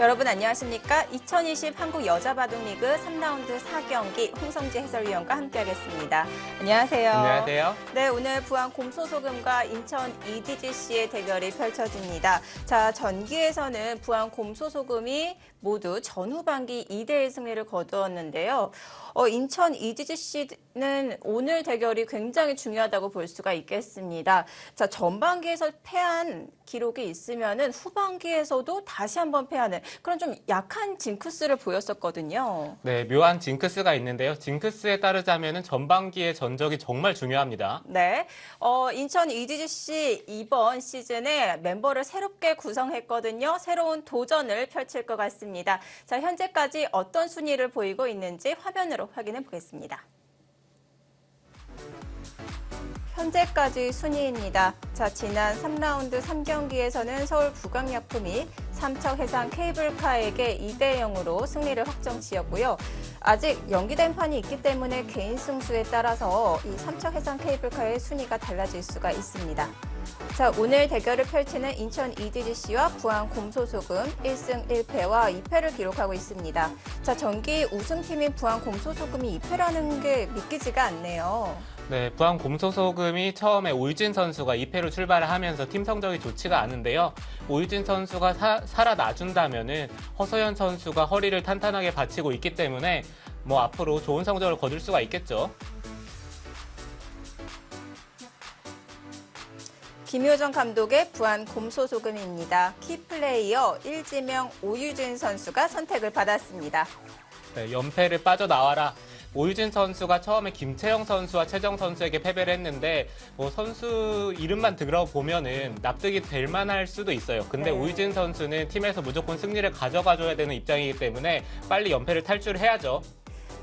여러분 안녕하십니까? 2020 한국 여자바둑리그 3라운드 4경기 홍성지 해설위원과 함께하겠습니다. 안녕하세요. 안녕하세요. 네, 오늘 부안 곰소소금과 인천 EDGC의 대결이 펼쳐집니다. 자, 전기에서는 부안 곰소소금이 모두 전후반기 2대1 승리를 거두었는데요. 인천 EDGC는 오늘 대결이 굉장히 중요하다고 볼 수가 있겠습니다. 자, 전반기에서 패한 기록이 있으면은 후반기에서도 다시 한번 패하는 그런 좀 약한 징크스를 보였었거든요. 네, 묘한 징크스가 있는데요. 징크스에 따르자면은 전반기의 전적이 정말 중요합니다. 네, 인천 EDGC 이번 시즌에 멤버를 새롭게 구성했거든요. 새로운 도전을 펼칠 것 같습니다. 자, 현재까지 어떤 순위를 보이고 있는지 화면으로 확인해 보겠습니다. 현재까지 순위입니다. 자, 지난 3라운드 3경기에서는 서울 부강약품이 삼척해상 케이블카에게 2대0으로 승리를 확정지었고요. 아직 연기된 판이 있기 때문에 개인 승수에 따라서 이 삼척해상 케이블카의 순위가 달라질 수가 있습니다. 자, 오늘 대결을 펼치는 인천 EDGC와 부안 곰소소금 1승 1패와 2패를 기록하고 있습니다. 자, 전기 우승팀인 부안 곰소소금이 2패라는 게 믿기지가 않네요. 네, 부안 곰소소금이 처음에 오유진 선수가 2패로 출발을 하면서 팀 성적이 좋지가 않은데요. 오유진 선수가 살아나준다면은 허서연 선수가 허리를 탄탄하게 받치고 있기 때문에 앞으로 좋은 성적을 거둘 수가 있겠죠. 김효정 감독의 부안 곰소소금입니다. 키플레이어 1지명 오유진 선수가 선택을 받았습니다. 네, 연패를 빠져나와라. 오유진 선수가 처음에 김채영 선수와 최정 선수에게 패배를 했는데 선수 이름만 들어보면은 납득이 될 만할 수도 있어요. 근데 네. 오유진 선수는 팀에서 무조건 승리를 가져가줘야 되는 입장이기 때문에 빨리 연패를 탈출해야죠.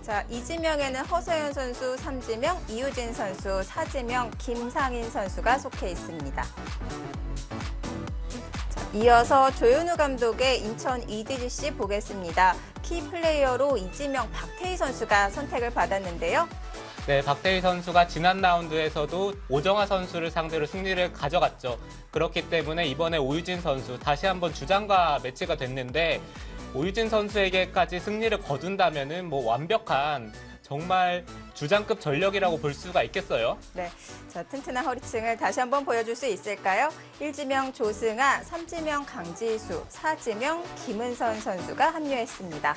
자, 2지명에는 허서연 선수, 3지명 이유진 선수, 4지명 김상인 선수가 속해 있습니다. 자, 이어서 조현우 감독의 인천 EDGC 보겠습니다. 키플레이어로 2지명 박태희 선수가 선택을 받았는데요. 네, 박태희 선수가 지난 라운드에서도 오정아 선수를 상대로 승리를 가져갔죠. 그렇기 때문에 이번에 오유진 선수 다시 한번 주장과 매치가 됐는데 오유진 선수에게까지 승리를 거둔다면은 완벽한 정말 주장급 전력이라고 볼 수가 있겠어요. 네, 자, 튼튼한 허리층을 다시 한번 보여줄 수 있을까요? 1지명 조승아, 3지명 강지수, 4지명 김은선 선수가 합류했습니다.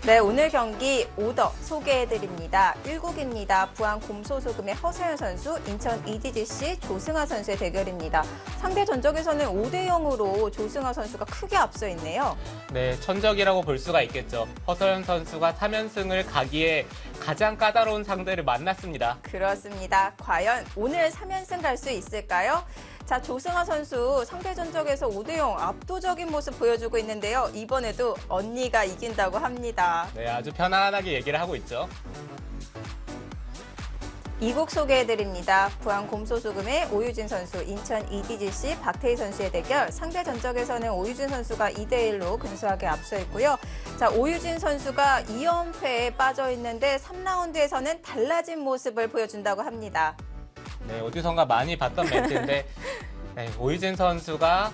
네, 오늘 경기 오더 소개해드립니다. 1국입니다. 부안 곰소소금의 허서연 선수, 인천 EDGC 조승아 선수의 대결입니다. 상대 전적에서는 5대0으로 조승아 선수가 크게 앞서 있네요. 네, 천적이라고 볼 수가 있겠죠. 허서연 선수가 3연승을 가기에 가장 까다로운 상대를 만났습니다. 그렇습니다. 과연 오늘 3연승 갈 수 있을까요? 자, 조승아 선수 상대 전적에서 5대0 압도적인 모습 보여주고 있는데요. 이번에도 언니가 이긴다고 합니다. 네, 아주 편안하게 얘기를 하고 있죠. 2국 소개해드립니다. 부안 곰소소금의 오유진 선수, 인천 EDGC 박태희 선수의 대결. 상대 전적에서는 오유진 선수가 2대1로 근소하게 앞서 있고요. 자, 오유진 선수가 2연패에 빠져 있는데 3라운드에서는 달라진 모습을 보여준다고 합니다. 네, 어디선가 많이 봤던 매치인데 네, 오유진 선수가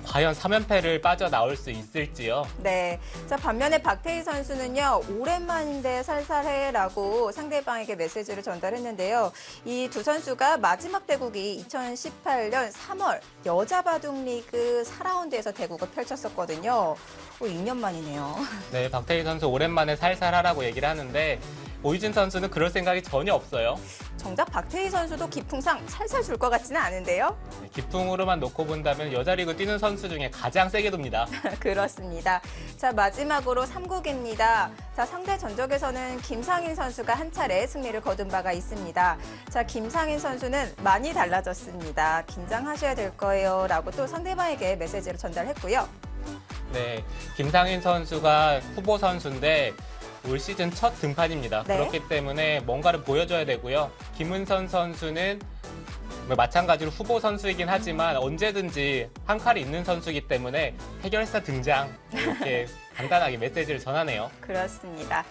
과연 3연패를 빠져나올 수 있을지요? 네. 자, 반면에 박태희 선수는요, 오랜만인데 살살해라고 상대방에게 메시지를 전달했는데요. 이 두 선수가 마지막 대국이 2018년 3월 여자바둑리그 4라운드에서 대국을 펼쳤었거든요. 2년 만이네요. 네, 박태희 선수 오랜만에 살살하라고 얘기를 하는데 오유진 선수는 그럴 생각이 전혀 없어요. 정작 박태희 선수도 기풍상 살살 줄 것 같지는 않은데요. 네, 기풍으로만 놓고 본다면 여자리그 뛰는 선수 중에 가장 세게 돕니다. 그렇습니다. 자, 마지막으로 3국입니다. 자, 상대 전적에서는 김상인 선수가 한 차례 승리를 거둔 바가 있습니다. 자, 김상인 선수는 많이 달라졌습니다. 긴장하셔야 될 거예요. 라고 또 상대방에게 메시지를 전달했고요. 네, 김상인 선수가 후보 선수인데 올 시즌 첫 등판입니다. 네. 그렇기 때문에 뭔가를 보여줘야 되고요. 김은선 선수는 마찬가지로 후보 선수이긴 하지만 언제든지 한 칼이 있는 선수이기 때문에 해결사 등장 이렇게 간단하게 메시지를 전하네요. 그렇습니다.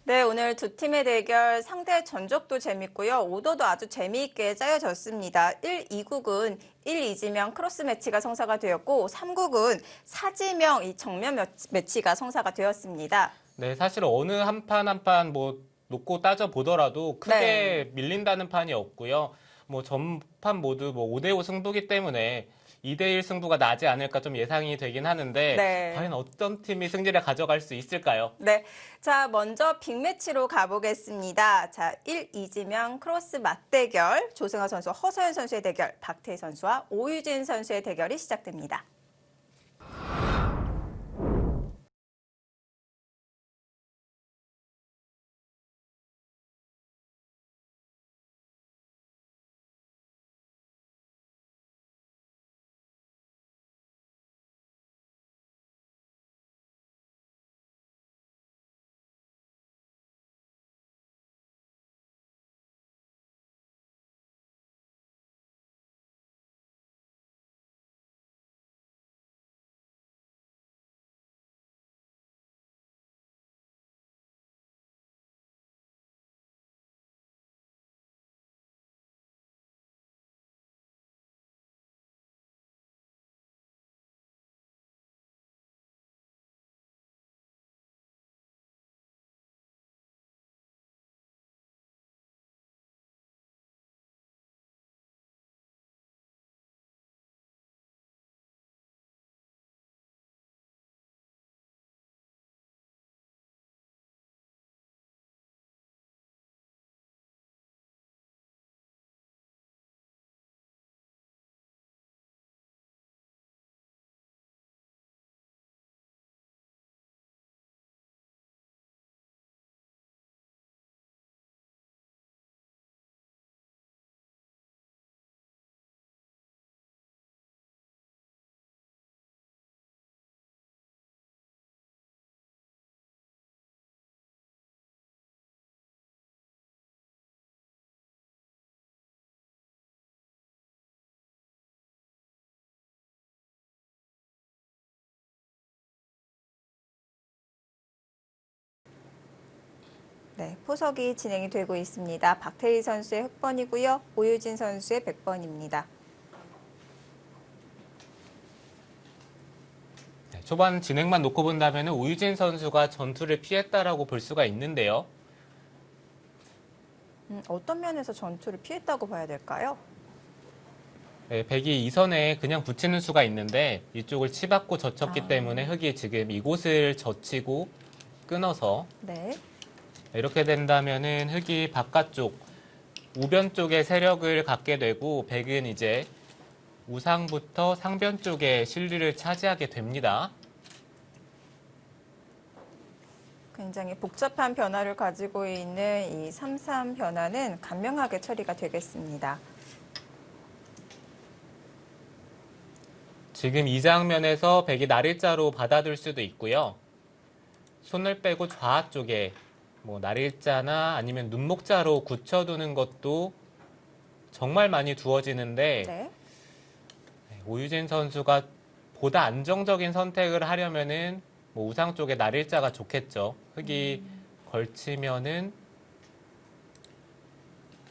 네, 오늘 두 팀의 대결 상대 전적도 재밌고요. 오더도 아주 재미있게 짜여졌습니다. 1, 2국은 1, 2지명 크로스 매치가 성사가 되었고 3국은 4지명 이 정면 매치가 성사가 되었습니다. 네, 사실 어느 한 판 한 판 뭐 놓고 따져 보더라도 크게 네. 밀린다는 판이 없고요. 뭐 전판 모두 뭐 5대5 승부기 때문에 2대1 승부가 나지 않을까 좀 예상이 되긴 하는데 네. 과연 어떤 팀이 승리를 가져갈 수 있을까요? 네. 자, 먼저 빅매치로 가보겠습니다. 자, 1, 2지명 크로스 맞대결, 조승아 선수와 허서연 선수의 대결, 박태희 선수와 오유진 선수의 대결이 시작됩니다. 네, 포석이 진행이 되고 있습니다. 박태희 선수의 흑번이고요. 오유진 선수의 100번입니다. 초반 진행만 놓고 본다면 오유진 선수가 전투를 피했다라고 볼 수가 있는데요. 어떤 면에서 전투를 피했다고 봐야 될까요? 네, 백이 이 선에 그냥 붙이는 수가 있는데 이쪽을 치받고 젖혔기 때문에 흑이 지금 이곳을 젖히고 끊어서 네. 이렇게 된다면은 흑이 바깥쪽 우변 쪽에 세력을 갖게 되고 백은 이제 우상부터 상변 쪽에 실리를 차지하게 됩니다. 굉장히 복잡한 변화를 가지고 있는 이 3-3 변화는 간명하게 처리가 되겠습니다. 지금 이 장면에서 백이 날일자로 받아둘 수도 있고요. 손을 빼고 좌 쪽에 뭐 날일자나 아니면 눈목자로 굳혀두는 것도 정말 많이 두어지는데 네. 오유진 선수가 보다 안정적인 선택을 하려면은 뭐 우상 쪽에 날일자가 좋겠죠. 흑이 걸치면은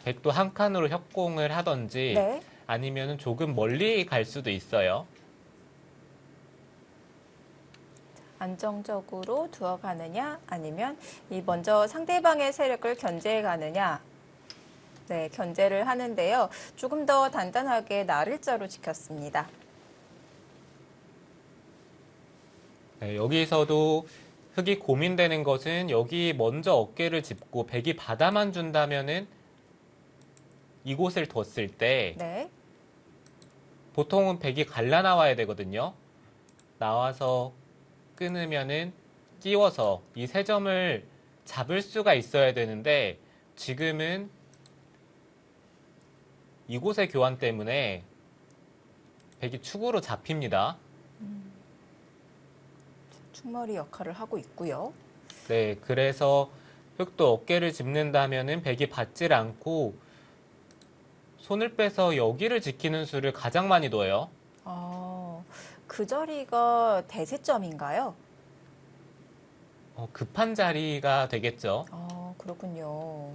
백도 한 칸으로 협공을 하던지 네. 아니면은 조금 멀리 갈 수도 있어요. 안정적으로 두어가느냐 아니면 이 먼저 상대방의 세력을 견제해 가느냐. 네, 견제를 하는데요. 조금 더 단단하게 날일자로 지켰습니다. 네, 여기서도 흑이 고민되는 것은 여기 먼저 어깨를 짚고 백이 받아만 준다면은 이곳을 뒀을 때 네. 보통은 백이 갈라 나와야 되거든요. 나와서 끊으면은 끼워서 이 세 점을 잡을 수가 있어야 되는데 지금은 이곳의 교환 때문에 백이 축으로 잡힙니다. 축머리 역할을 하고 있고요. 네, 그래서 흑도 어깨를 짚는다면은 백이 받질 않고 손을 빼서 여기를 지키는 수를 가장 많이 둬요. 그 자리가 대세점인가요? 급한 자리가 되겠죠. 그렇군요.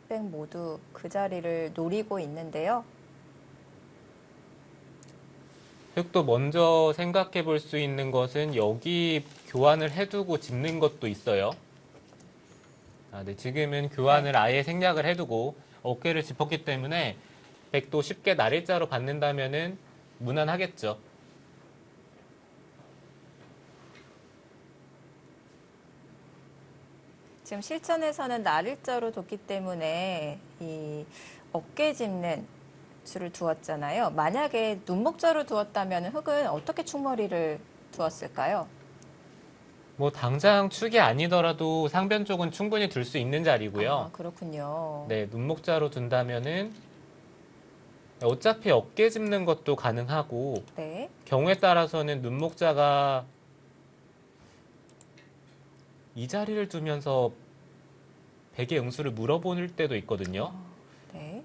흑백 모두 그 자리를 노리고 있는데요. 흑도 먼저 생각해 볼 수 있는 것은 여기 교환을 해두고 짚는 것도 있어요. 네, 지금은 교환을 아예 생략을 해두고 어깨를 짚었기 때문에 백도 쉽게 날일자로 받는다면은 무난하겠죠. 지금 실전에서는 날일자로 뒀기 때문에 이 어깨 짚는 수를 두었잖아요. 만약에 눈목자로 두었다면 흑은 어떻게 충머리를 두었을까요? 뭐 당장 축이 아니더라도 상변 쪽은 충분히 둘 수 있는 자리고요. 그렇군요. 네, 눈목자로 둔다면은 어차피 어깨 짚는 것도 가능하고 네. 경우에 따라서는 눈목자가 이 자리를 두면서 백의 응수를 물어볼 때도 있거든요. 네.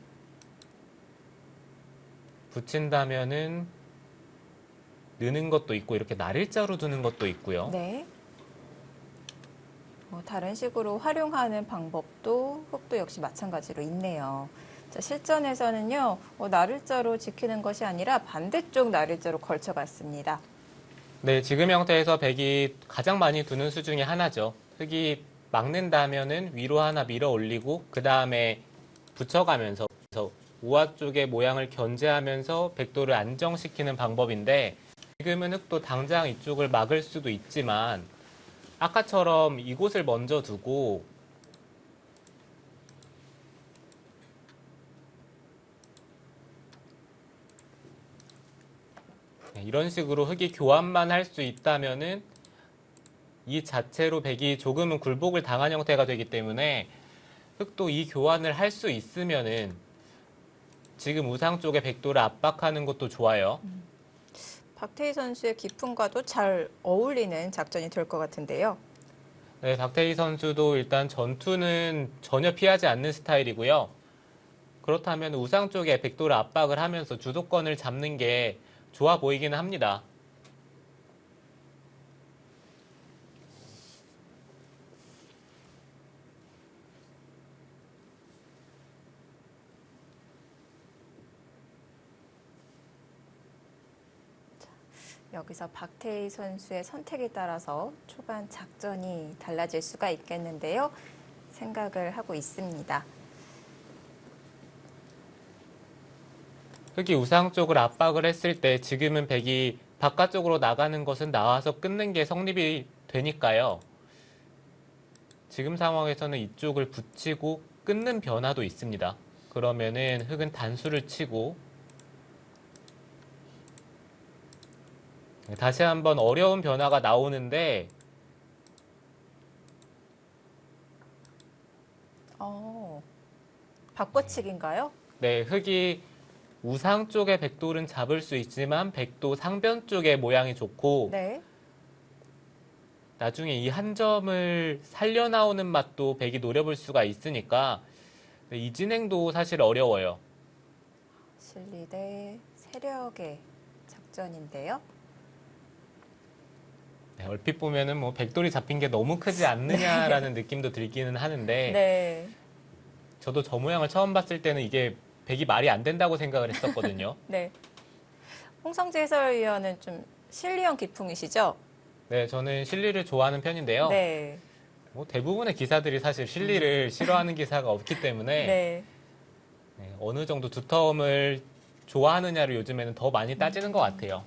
붙인다면은 느는 것도 있고 이렇게 날일자로 두는 것도 있고요. 네. 다른 식으로 활용하는 방법도 흑도 역시 마찬가지로 있네요. 자, 실전에서는요, 날일자로 지키는 것이 아니라 반대쪽 날일자로 걸쳐갔습니다. 네, 지금 형태에서 백이 가장 많이 두는 수 중에 하나죠. 흑이 막는다면은 위로 하나 밀어 올리고 그 다음에 붙여가면서 우아 쪽의 모양을 견제하면서 백도를 안정시키는 방법인데 지금은 흑도 당장 이쪽을 막을 수도 있지만 아까처럼 이곳을 먼저 두고 이런 식으로 흑이 교환만 할 수 있다면은 이 자체로 백이 조금은 굴복을 당한 형태가 되기 때문에 흑도 이 교환을 할 수 있으면은 지금 우상 쪽의 백도를 압박하는 것도 좋아요. 박태희 선수의 기풍과도 잘 어울리는 작전이 될 것 같은데요. 네, 박태희 선수도 일단 전투는 전혀 피하지 않는 스타일이고요. 그렇다면 우상 쪽에 백도를 압박을 하면서 주도권을 잡는 게 좋아 보이기는 합니다. 여기서 박태희 선수의 선택에 따라서 초반 작전이 달라질 수가 있겠는데요. 생각을 하고 있습니다. 흑이 우상 쪽을 압박을 했을 때 지금은 백이 바깥쪽으로 나가는 것은 나와서 끊는 게 성립이 되니까요. 지금 상황에서는 이쪽을 붙이고 끊는 변화도 있습니다. 그러면은 흑은 단수를 치고 다시 한번 어려운 변화가 나오는데 바꿔치기인가요? 네, 흑이 우상 쪽의 백돌은 잡을 수 있지만 백도 상변 쪽의 모양이 좋고 네. 나중에 이 한 점을 살려 나오는 맛도 백이 노려볼 수가 있으니까 이 진행도 사실 어려워요. 실리 대 세력의 작전인데요. 네, 얼핏 보면은 뭐 백돌이 잡힌 게 너무 크지 않느냐라는 느낌도 들기는 하는데 네. 저도 저 모양을 처음 봤을 때는 이게 백이 말이 안 된다고 생각을 했었거든요. 네. 홍성재 해설위원은 좀 실리형 기풍이시죠? 네, 저는 실리를 좋아하는 편인데요. 네. 뭐 대부분의 기사들이 사실 실리를 싫어하는 기사가 없기 때문에 네. 네, 어느 정도 두터움을 좋아하느냐를 요즘에는 더 많이 따지는 것 같아요.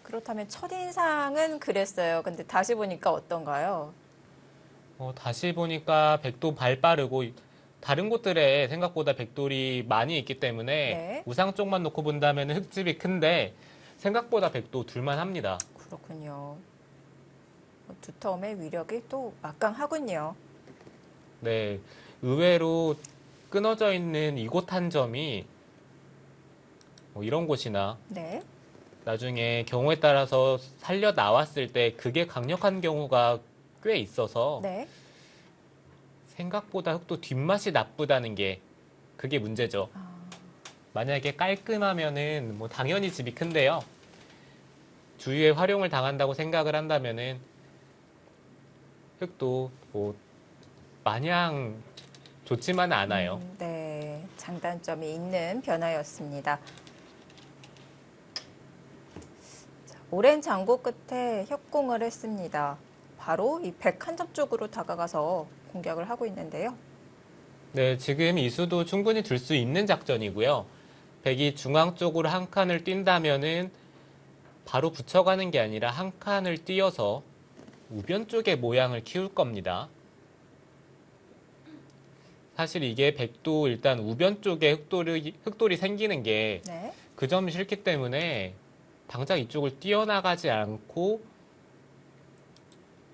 그렇다면 첫인상은 그랬어요. 근데 다시 보니까 어떤가요? 다시 보니까 백도 발 빠르고 다른 곳들에 생각보다 백돌이 많이 있기 때문에 네. 우상 쪽만 놓고 본다면 흙집이 큰데 생각보다 백도 둘만합니다. 그렇군요. 두터움의 위력이 또 막강하군요. 네, 의외로 끊어져 있는 이곳 한 점이 이런 곳이나 네. 나중에 경우에 따라서 살려 나왔을 때 그게 강력한 경우가 꽤 있어서 네. 생각보다 흑도 뒷맛이 나쁘다는 게 그게 문제죠. 만약에 깔끔하면은 뭐 당연히 집이 큰데요. 주위에 활용을 당한다고 생각을 한다면은 흙도 뭐 마냥 좋지만은 않아요. 네, 장단점이 있는 변화였습니다. 자, 오랜 장고 끝에 협공을 했습니다. 바로 이 백 한 점 쪽으로 다가가서 공격을 하고 있는데요. 네, 지금 이수도 충분히 들 수 있는 작전이고요. 백이 중앙 쪽으로 한 칸을 뛴다면은 바로 붙여가는 게 아니라 한 칸을 띄어서 우변 쪽의 모양을 키울 겁니다. 사실 이게 백도 일단 우변 쪽에 흑돌이 생기는 게 네. 그 점이 싫기 때문에 당장 이쪽을 띄어나가지 않고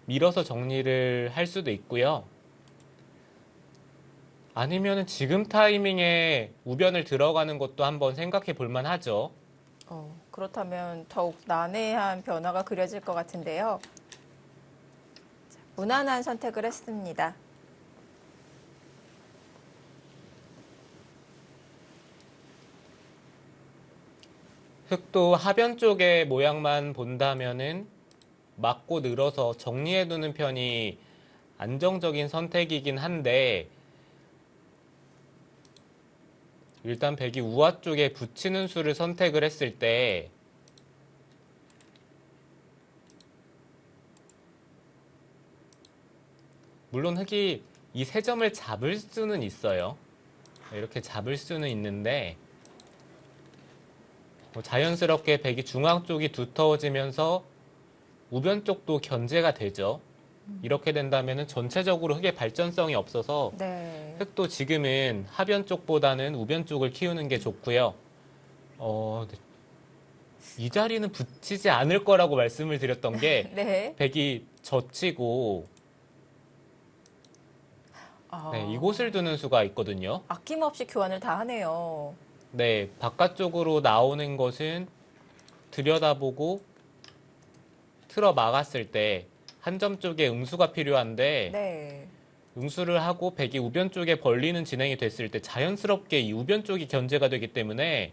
밀어서 정리를 할 수도 있고요. 아니면은 지금 타이밍에 우변을 들어가는 것도 한번 생각해 볼 만하죠. 그렇다면 더욱 난해한 변화가 그려질 것 같은데요. 자, 무난한 선택을 했습니다. 흑도 하변 쪽의 모양만 본다면은 막고 늘어서 정리해 두는 편이 안정적인 선택이긴 한데 일단 백이 우아 쪽에 붙이는 수를 선택을 했을 때 물론 흑이 이 세 점을 잡을 수는 있어요. 이렇게 잡을 수는 있는데 자연스럽게 백이 중앙 쪽이 두터워지면서 우변 쪽도 견제가 되죠. 이렇게 된다면 전체적으로 흑의 발전성이 없어서 네. 흑도 지금은 하변 쪽보다는 우변 쪽을 키우는 게 좋고요. 네. 이 자리는 붙이지 않을 거라고 말씀을 드렸던 게 네. 백이 젖히고 네, 이곳을 두는 수가 있거든요. 아낌없이 교환을 다 하네요. 네, 바깥쪽으로 나오는 것은 들여다보고 틀어 막았을 때 한 점 쪽에 응수가 필요한데 네. 응수를 하고 백이 우변 쪽에 벌리는 진행이 됐을 때 자연스럽게 이 우변 쪽이 견제가 되기 때문에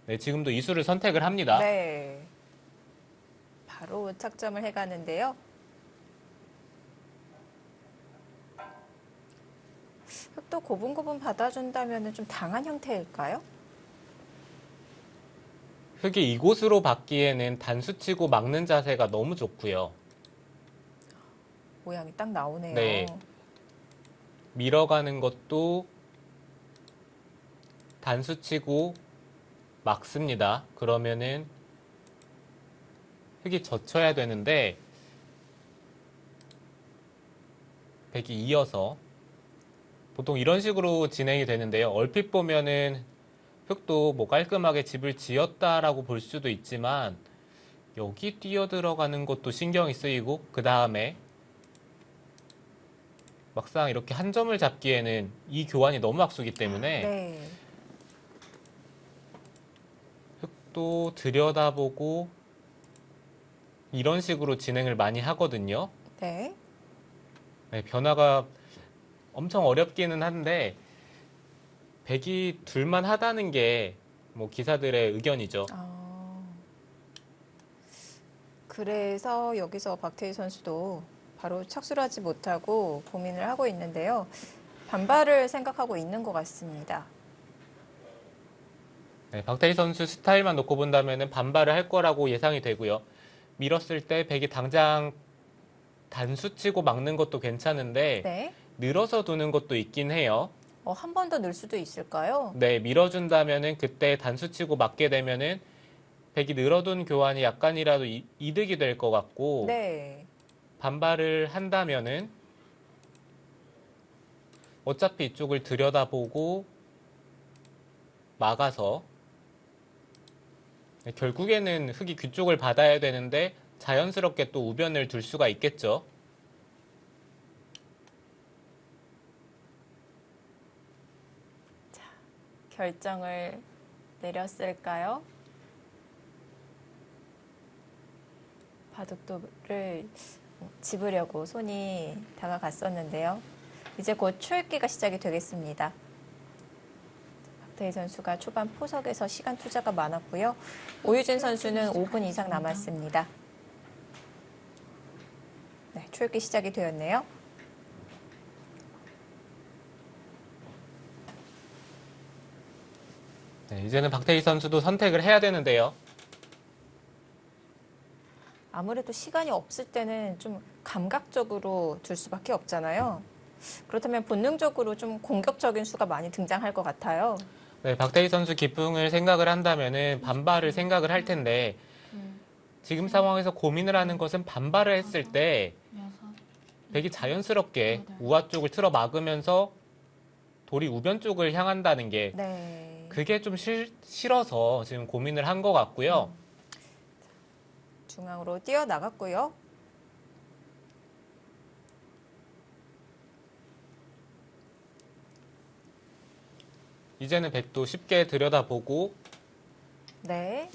네, 지금도 이 수를 선택을 합니다. 네. 바로 착점을 해가는데요. 또 고분고분 받아준다면 좀 당한 형태일까요? 흑이 이곳으로 받기에는 단수치고 막는 자세가 너무 좋고요. 모양이 딱 나오네요. 네. 밀어가는 것도 단수치고 막습니다. 그러면은 흑이 젖혀야 되는데 백이 이어서 보통 이런 식으로 진행이 되는데요. 얼핏 보면은 흑도 뭐 깔끔하게 집을 지었다라고 볼 수도 있지만 여기 뛰어 들어가는 것도 신경이 쓰이고 그 다음에 막상 이렇게 한 점을 잡기에는 이 교환이 너무 악수기 때문에 네. 흑도 들여다보고 이런 식으로 진행을 많이 하거든요. 네. 네, 변화가 엄청 어렵기는 한데 백이 둘만 하다는 게 뭐 기사들의 의견이죠. 그래서 여기서 박태희 선수도 바로 착수를 하지 못하고 고민을 하고 있는데요. 반발을 생각하고 있는 것 같습니다. 네, 박태희 선수 스타일만 놓고 본다면 반발을 할 거라고 예상이 되고요. 밀었을 때 백이 당장 단수치고 막는 것도 괜찮은데 네. 늘어서 두는 것도 있긴 해요. 한 번 더 넣을 수도 있을까요? 네, 밀어준다면은 그때 단수치고 막게 되면은 백이 늘어둔 교환이 약간이라도 이득이 될 것 같고 네. 반발을 한다면은 어차피 이쪽을 들여다보고 막아서 결국에는 흑이 귀쪽을 받아야 되는데 자연스럽게 또 우변을 둘 수가 있겠죠. 결정을 내렸을까요? 바둑돌을 집으려고 손이 다가갔었는데요. 이제 곧 초읽기가 시작이 되겠습니다. 박태희 선수가 초반 포석에서 시간 투자가 많았고요. 오유진 선수는 5분 이상 남았습니다. 네, 출기 시작이 되었네요. 네, 이제는 박태희 선수도 선택을 해야 되는데요. 아무래도 시간이 없을 때는 좀 감각적으로 둘 수밖에 없잖아요. 그렇다면 본능적으로 좀 공격적인 수가 많이 등장할 것 같아요. 네, 박태희 선수 기풍을 생각을 한다면은 반발을 생각을 할 텐데 지금 상황에서 고민을 하는 것은 반발을 했을 때 백이 자연스럽게 우아 쪽을 틀어 막으면서 돌이 우변 쪽을 향한다는 게 네. 그게 좀 싫어서 지금 고민을 한 것 같고요. 중앙으로 뛰어나갔고요. 이제는 백도 쉽게 들여다보고 네.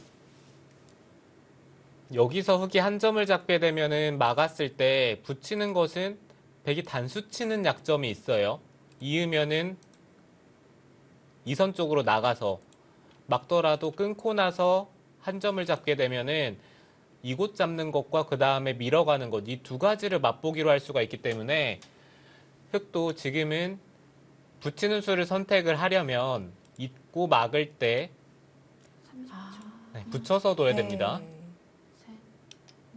여기서 흙이 한 점을 잡게 되면은 막았을 때 붙이는 것은 백이 단수 치는 약점이 있어요. 이으면은 이선 쪽으로 나가서 막더라도 끊고 나서 한 점을 잡게 되면은 이곳 잡는 것과 그 다음에 밀어가는 것, 이 두 가지를 맛보기로 할 수가 있기 때문에 흙도 지금은 붙이는 수를 선택을 하려면 잇고 막을 때 붙여서 둬야 됩니다.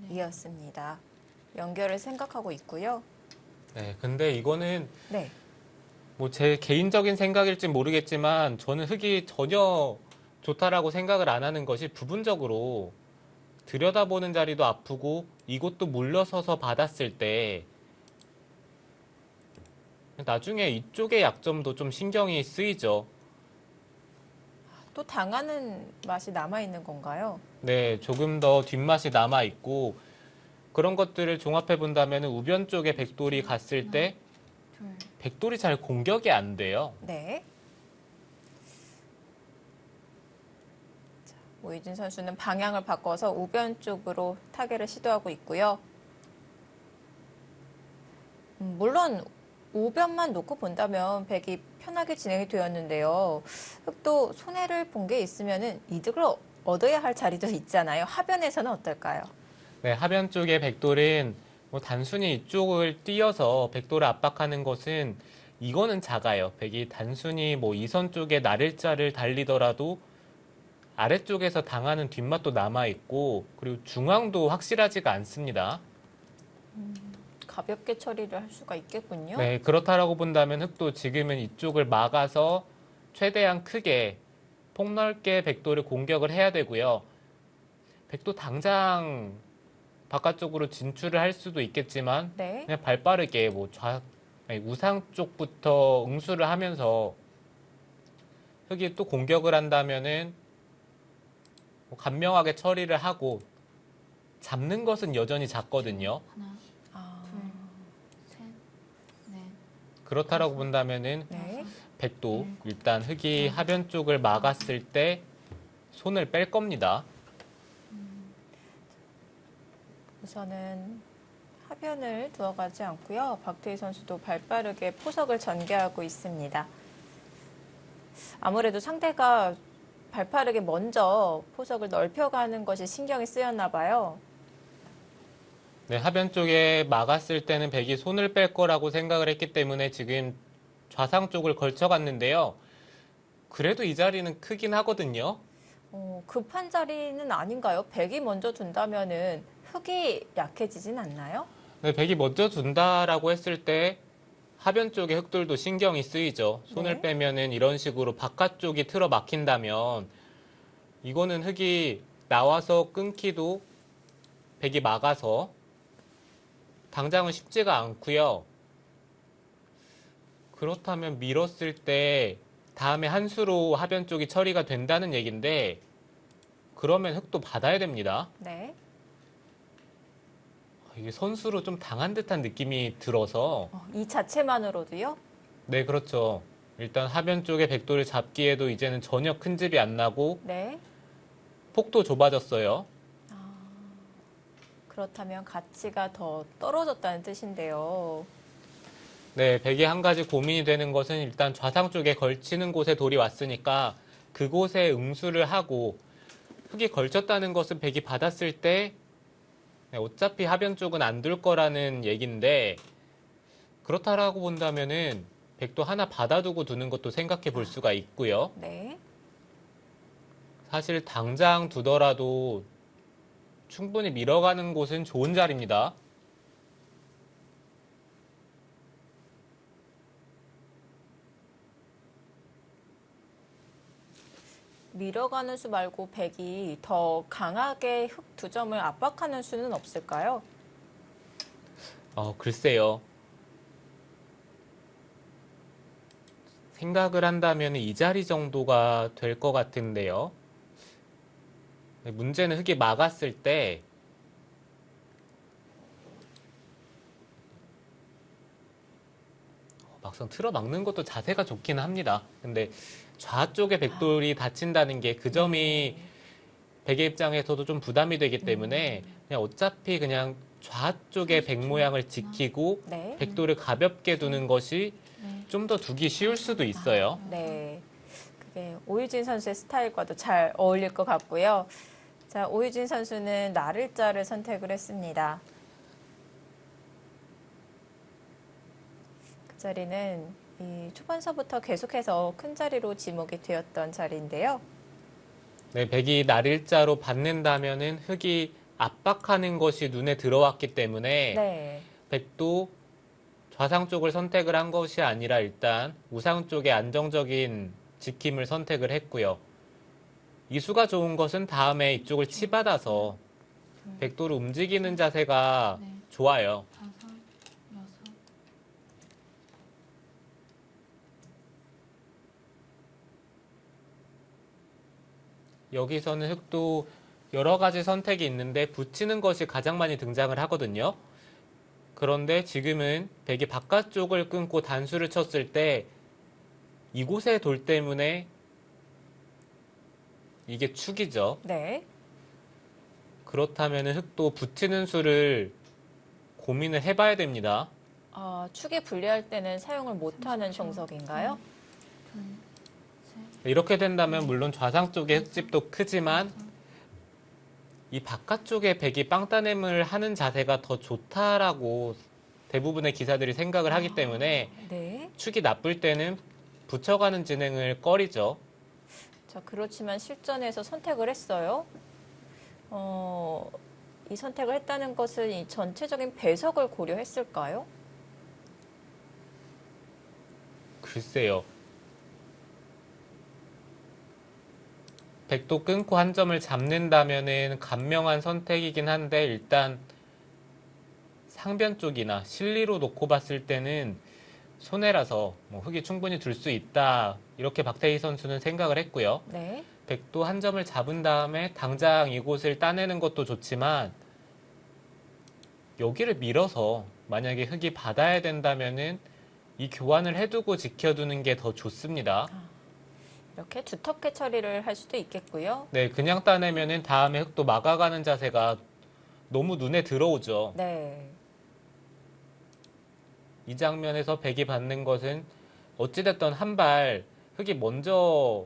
이었습니다. 연결을 생각하고 있고요. 네, 근데 이거는 네. 뭐 제 개인적인 생각일지 모르겠지만 저는 흙이 전혀 좋다라고 생각을 안 하는 것이 부분적으로 들여다보는 자리도 아프고 이곳도 물러서서 받았을 때 나중에 이쪽의 약점도 좀 신경이 쓰이죠. 또 당하는 맛이 남아있는 건가요? 네, 조금 더 뒷맛이 남아 있고 그런 것들을 종합해 본다면 우변 쪽에 백돌이 갔을 때 백돌이 잘 공격이 안 돼요. 네. 자, 오유진 선수는 방향을 바꿔서 우변 쪽으로 타개를 시도하고 있고요. 물론 우변만 놓고 본다면 백이 편하게 진행이 되었는데요. 또 손해를 본 게 있으면 이득을 얻어야 할 자리도 있잖아요. 하변에서는 어떨까요? 네, 하변 쪽의 백돌은 뭐 단순히 이쪽을 띄어서 백돌을 압박하는 것은 이거는 작아요. 백이 단순히 뭐 이선 쪽에 날일자를 달리더라도 아래쪽에서 당하는 뒷맛도 남아 있고 그리고 중앙도 확실하지가 않습니다. 가볍게 처리를 할 수가 있겠군요. 네, 그렇다라고 본다면 흙도 지금은 이쪽을 막아서 최대한 크게 폭넓게 백돌을 공격을 해야 되고요. 백도 당장 바깥쪽으로 진출을 할 수도 있겠지만 네. 그냥 발빠르게 뭐 우상 쪽부터 응수를 하면서 흙이 또 공격을 한다면은 뭐 간명하게 처리를 하고 잡는 것은 여전히 작거든요. 하나, 아, 둘, 셋, 넷, 그렇다라고 본다면은 네. 백도 일단 흙이 하변 쪽을 막았을 때 손을 뺄 겁니다. 우선은 하변을 두어가지 않고요. 박태희 선수도 발빠르게 포석을 전개하고 있습니다. 아무래도 상대가 발빠르게 먼저 포석을 넓혀가는 것이 신경이 쓰였나 봐요. 네, 하변 쪽에 막았을 때는 백이 손을 뺄 거라고 생각을 했기 때문에 지금 좌상 쪽을 걸쳐갔는데요. 그래도 이 자리는 크긴 하거든요. 급한 자리는 아닌가요? 백이 먼저 둔다면은 흙이 약해지진 않나요? 네, 백이 먼저 둔다라고 했을 때 하변 쪽의 흙들도 신경이 쓰이죠. 손을 네. 빼면은 이런 식으로 바깥쪽이 틀어 막힌다면 이거는 흙이 나와서 끊기도 백이 막아서 당장은 쉽지가 않고요. 그렇다면 밀었을 때 다음에 한 수로 하변 쪽이 처리가 된다는 얘기인데 그러면 흙도 받아야 됩니다. 네. 이게 선수로 좀 당한 듯한 느낌이 들어서 이 자체만으로도요? 네, 그렇죠. 일단 하변 쪽에 백돌을 잡기에도 이제는 전혀 큰 즙이 안 나고 네. 폭도 좁아졌어요. 그렇다면 가치가 더 떨어졌다는 뜻인데요. 네, 백이 한 가지 고민이 되는 것은 일단 좌상 쪽에 걸치는 곳에 돌이 왔으니까 그곳에 응수를 하고 흙이 걸쳤다는 것은 백이 받았을 때 네, 어차피 하변 쪽은 안 둘 거라는 얘기인데 그렇다라고 본다면은 백도 하나 받아두고 두는 것도 생각해 볼 수가 있고요. 네. 사실 당장 두더라도 충분히 밀어가는 곳은 좋은 자리입니다. 밀어가는 수 말고 백이 더 강하게 흑 두 점을 압박하는 수는 없을까요? 글쎄요. 생각을 한다면 이 자리 정도가 될 것 같은데요. 네, 문제는 흑이 막았을 때 막상 틀어 막는 것도 자세가 좋긴 합니다. 근데 좌쪽에 백돌이 닫힌다는 게 그 점이 백의 입장에서도 좀 부담이 되기 때문에 그냥 어차피 그냥 좌쪽의 백 모양을 지키고 네. 백돌을 가볍게 두는 것이 네. 좀 더 두기 쉬울 수도 있어요. 네. 그게 오유진 선수의 스타일과도 잘 어울릴 것 같고요. 자, 오유진 선수는 나를자를 선택을 했습니다. 그 자리는 이 초반서부터 계속해서 큰 자리로 지목이 되었던 자리인데요. 네, 백이 날일자로 받는다면은 흑이 압박하는 것이 눈에 들어왔기 때문에 네. 백도 좌상 쪽을 선택을 한 것이 아니라 일단 우상 쪽의 안정적인 지킴을 선택을 했고요. 이수가 좋은 것은 다음에 이쪽을 치받아서 백도를 움직이는 자세가 네. 좋아요. 5, 6. 여기서는 흑도 여러 가지 선택이 있는데 붙이는 것이 가장 많이 등장을 하거든요. 그런데 지금은 백이 바깥쪽을 끊고 단수를 쳤을 때 이곳의 돌 때문에 이게 축이죠. 네. 그렇다면 흑도 붙이는 수를 고민을 해봐야 됩니다. 축에 분리할 때는 사용을 못하는 정석인가요? 둘, 셋. 이렇게 된다면 물론 좌상 쪽의 흑집도 크지만 이 바깥쪽에 백이 빵따냄을 하는 자세가 더 좋다라고 대부분의 기사들이 생각을 하기 때문에 네. 축이 나쁠 때는 붙여가는 진행을 꺼리죠. 자, 그렇지만 실전에서 선택을 했어요. 이 선택을 했다는 것은 이 전체적인 배석을 고려했을까요? 글쎄요. 백도 끊고 한 점을 잡는다면은 간명한 선택이긴 한데 일단 상변 쪽이나 실리로 놓고 봤을 때는 손해라서 뭐 흑이 충분히 둘 수 있다. 이렇게 박태희 선수는 생각을 했고요. 네. 백도 한 점을 잡은 다음에 당장 이곳을 따내는 것도 좋지만 여기를 밀어서 만약에 흑이 받아야 된다면은 이 교환을 해두고 지켜두는 게 더 좋습니다. 이렇게 두텁게 처리를 할 수도 있겠고요. 네, 그냥 따내면은 다음에 흑도 막아가는 자세가 너무 눈에 들어오죠. 네. 이 장면에서 백이 받는 것은 어찌됐든 한 발 흑이 먼저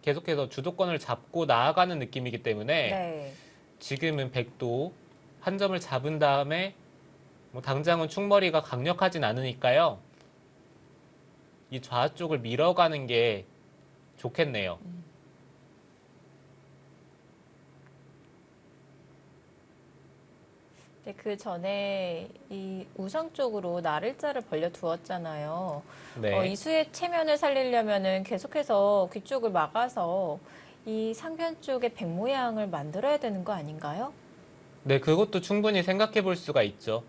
계속해서 주도권을 잡고 나아가는 느낌이기 때문에 네. 지금은 백도 한 점을 잡은 다음에 뭐 당장은 충머리가 강력하진 않으니까요. 이 좌 쪽을 밀어가는 게 좋겠네요. 네, 그 전에 이 우상 쪽으로 나를자를 벌려 두었잖아요. 네. 이수의 체면을 살리려면은 계속해서 귀 쪽을 막아서 이 상변 쪽에 백 모양을 만들어야 되는 거 아닌가요? 네, 그것도 충분히 생각해 볼 수가 있죠.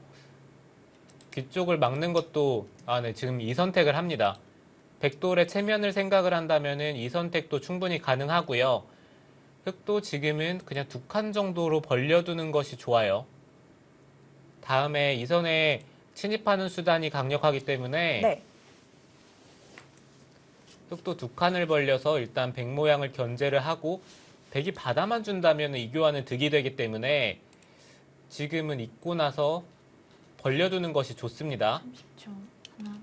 귀 쪽을 막는 것도, 네, 지금 이 선택을 합니다. 백돌의 체면을 생각을 한다면은 이 선택도 충분히 가능하고요. 흑도 지금은 그냥 두 칸 정도로 벌려두는 것이 좋아요. 다음에 이 선에 침입하는 수단이 강력하기 때문에 네. 흑도 두 칸을 벌려서 일단 백 모양을 견제를 하고 백이 받아만 준다면 이 교환은 득이 되기 때문에 지금은 잊고 나서 벌려두는 것이 좋습니다. 30초. 하나,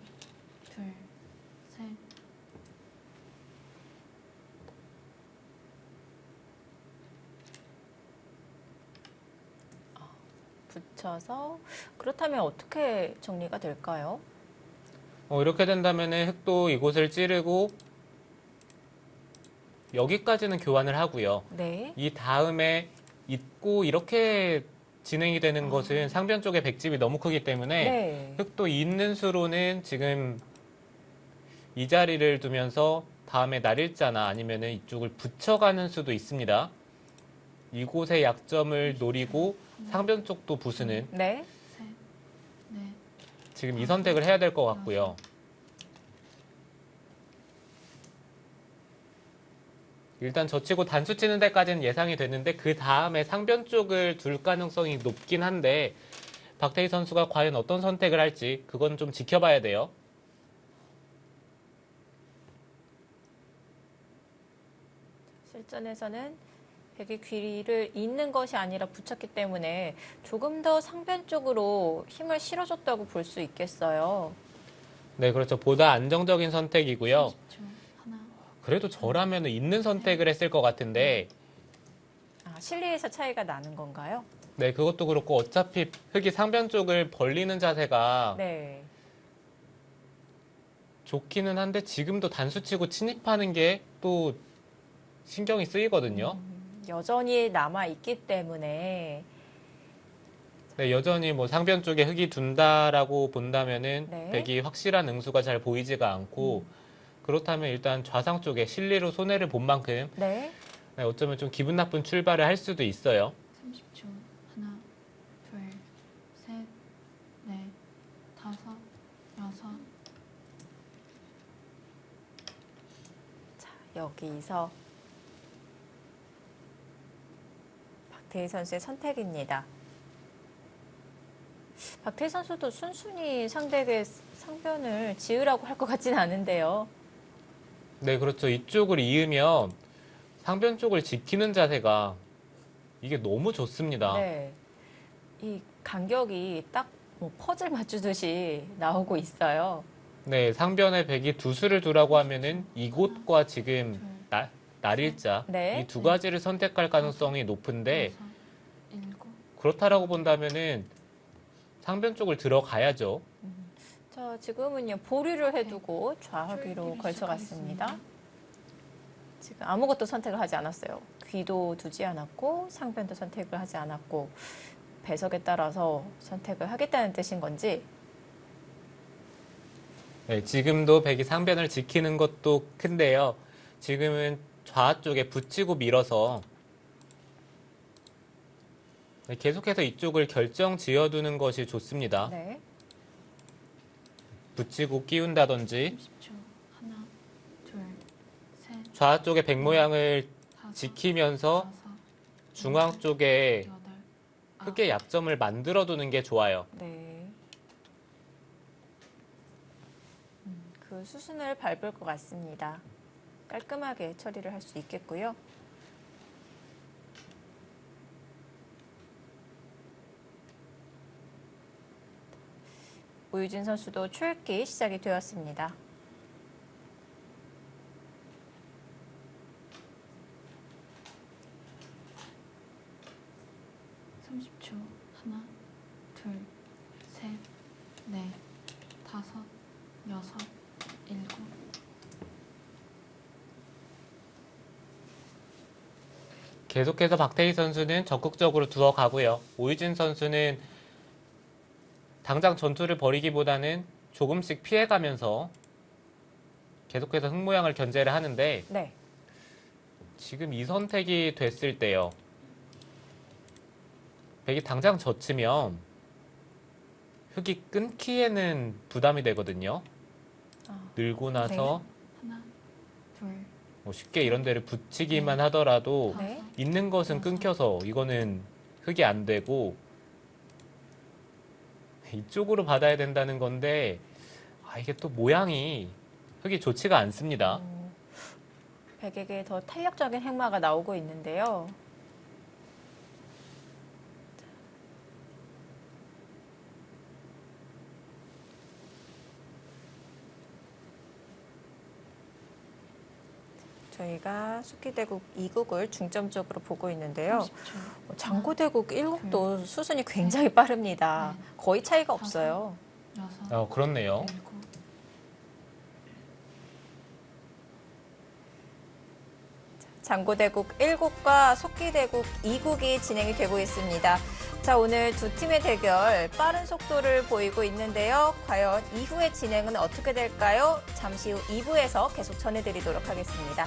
둘, 셋. 붙여서 그렇다면 어떻게 정리가 될까요? 이렇게 된다면은 흑도 이곳을 찌르고 여기까지는 교환을 하고요. 네. 이 다음에 잇고 이렇게 진행이 되는 것은 상변 쪽에 백집이 너무 크기 때문에 네. 흑도 있는 수로는 지금 이 자리를 두면서 다음에 날일자나 아니면은 이쪽을 붙여가는 수도 있습니다. 이곳의 약점을 노리고 상변 쪽도 부수는 네. 셋, 넷, 지금 이 선택을 해야 될 것 같고요. 일단 젖히고 단수 치는 데까지는 예상이 됐는데 그 다음에 상변 쪽을 둘 가능성이 높긴 한데 박태희 선수가 과연 어떤 선택을 할지 그건 좀 지켜봐야 돼요. 실전에서는 백의 귀를 잇는 것이 아니라 붙였기 때문에 조금 더 상변 쪽으로 힘을 실어줬다고 볼 수 있겠어요. 네, 그렇죠. 보다 안정적인 선택이고요. 30초. 하나, 그래도 저라면 있는 선택을 했을 것 같은데 실리에서 차이가 나는 건가요? 네, 그것도 그렇고 어차피 흑이 상변 쪽을 벌리는 자세가 네. 좋기는 한데 지금도 단수 치고 침입하는 게 또 신경이 쓰이거든요. 여전히 남아있기 때문에 네, 여전히 뭐 상변 쪽에 흑이 둔다라고 본다면은 네. 백이 확실한 응수가 잘 보이지가 않고 그렇다면 일단 좌상 쪽에 실리로 손해를 본 만큼 네. 네, 어쩌면 좀 기분 나쁜 출발을 할 수도 있어요. 30초. 하나, 둘, 셋, 넷, 다섯, 여섯. 자, 여기서 박태희 선수의 선택입니다. 박태희 선수도 순순히 상대에게 상변을 지으라고 할 것 같진 않은데요. 네, 그렇죠. 이쪽을 이으면 상변 쪽을 지키는 자세가 이게 너무 좋습니다. 네. 이 간격이 딱 뭐 퍼즐 맞추듯이 나오고 있어요. 네, 상변에 백이 두 수를 두라고 하면은 이곳과 지금 날일자 네. 이 두 가지를 선택할 가능성이 높은데 여섯, 일곱. 그렇다라고 본다면은 상변 쪽을 들어가야죠. 자, 지금은요, 보류를 해두고 네. 좌하귀로 걸쳐갔습니다. 지금 아무것도 선택을 하지 않았어요. 귀도 두지 않았고, 상변도 선택을 하지 않았고, 배석에 따라서 선택을 하겠다는 뜻인 건지, 네, 지금도 백이 상변을 지키는 것도 큰데요. 지금은 좌 쪽에 붙이고 밀어서 네, 계속해서 이쪽을 결정 지어두는 것이 좋습니다. 네. 붙이고 끼운다든지 30초. 하나, 둘, 셋, 좌 쪽의 백 모양을 다섯, 지키면서 여섯, 중앙 쪽에 여덟, 흑의 약점을 만들어두는 게 좋아요. 네. 그 수순을 밟을 것 같습니다. 깔끔하게 처리를 할 수 있겠고요. 오유진 선수도 초읽기 시작이 되었습니다. 삼십 초. 하나, 둘, 셋, 넷, 다섯, 여섯, 일곱. 계속해서 박태희 선수는 적극적으로 들어가고요. 오유진 선수는 당장 전투를 벌이기보다는 조금씩 피해가면서 계속해서 흑 모양을 견제를 하는데 네. 지금 이 선택이 됐을 때요. 백이 당장 젖히면 흑이 끊기에는 부담이 되거든요. 늘고 나서 하나, 둘, 뭐 쉽게 이런 데를 붙이기만 하더라도 네. 있는 것은 끊겨서 이거는 흑이 안 되고 이쪽으로 받아야 된다는 건데 이게 또 모양이 흑이 좋지가 않습니다. 백에게 더 탄력적인 행마가 나오고 있는데요. 저희가 숙기대국 2국을 중점적으로 보고 있는데요. 30초. 장고대국 1국도 수순이 굉장히 빠릅니다. 네. 거의 차이가 다섯. 없어요. 여섯, 그렇네요. 일곱, 장고대국 1국과 속기대국 2국이 진행이 되고 있습니다. 자, 오늘 두 팀의 대결 빠른 속도를 보이고 있는데요. 과연 이후의 진행은 어떻게 될까요? 잠시 후 2부에서 계속 전해드리도록 하겠습니다.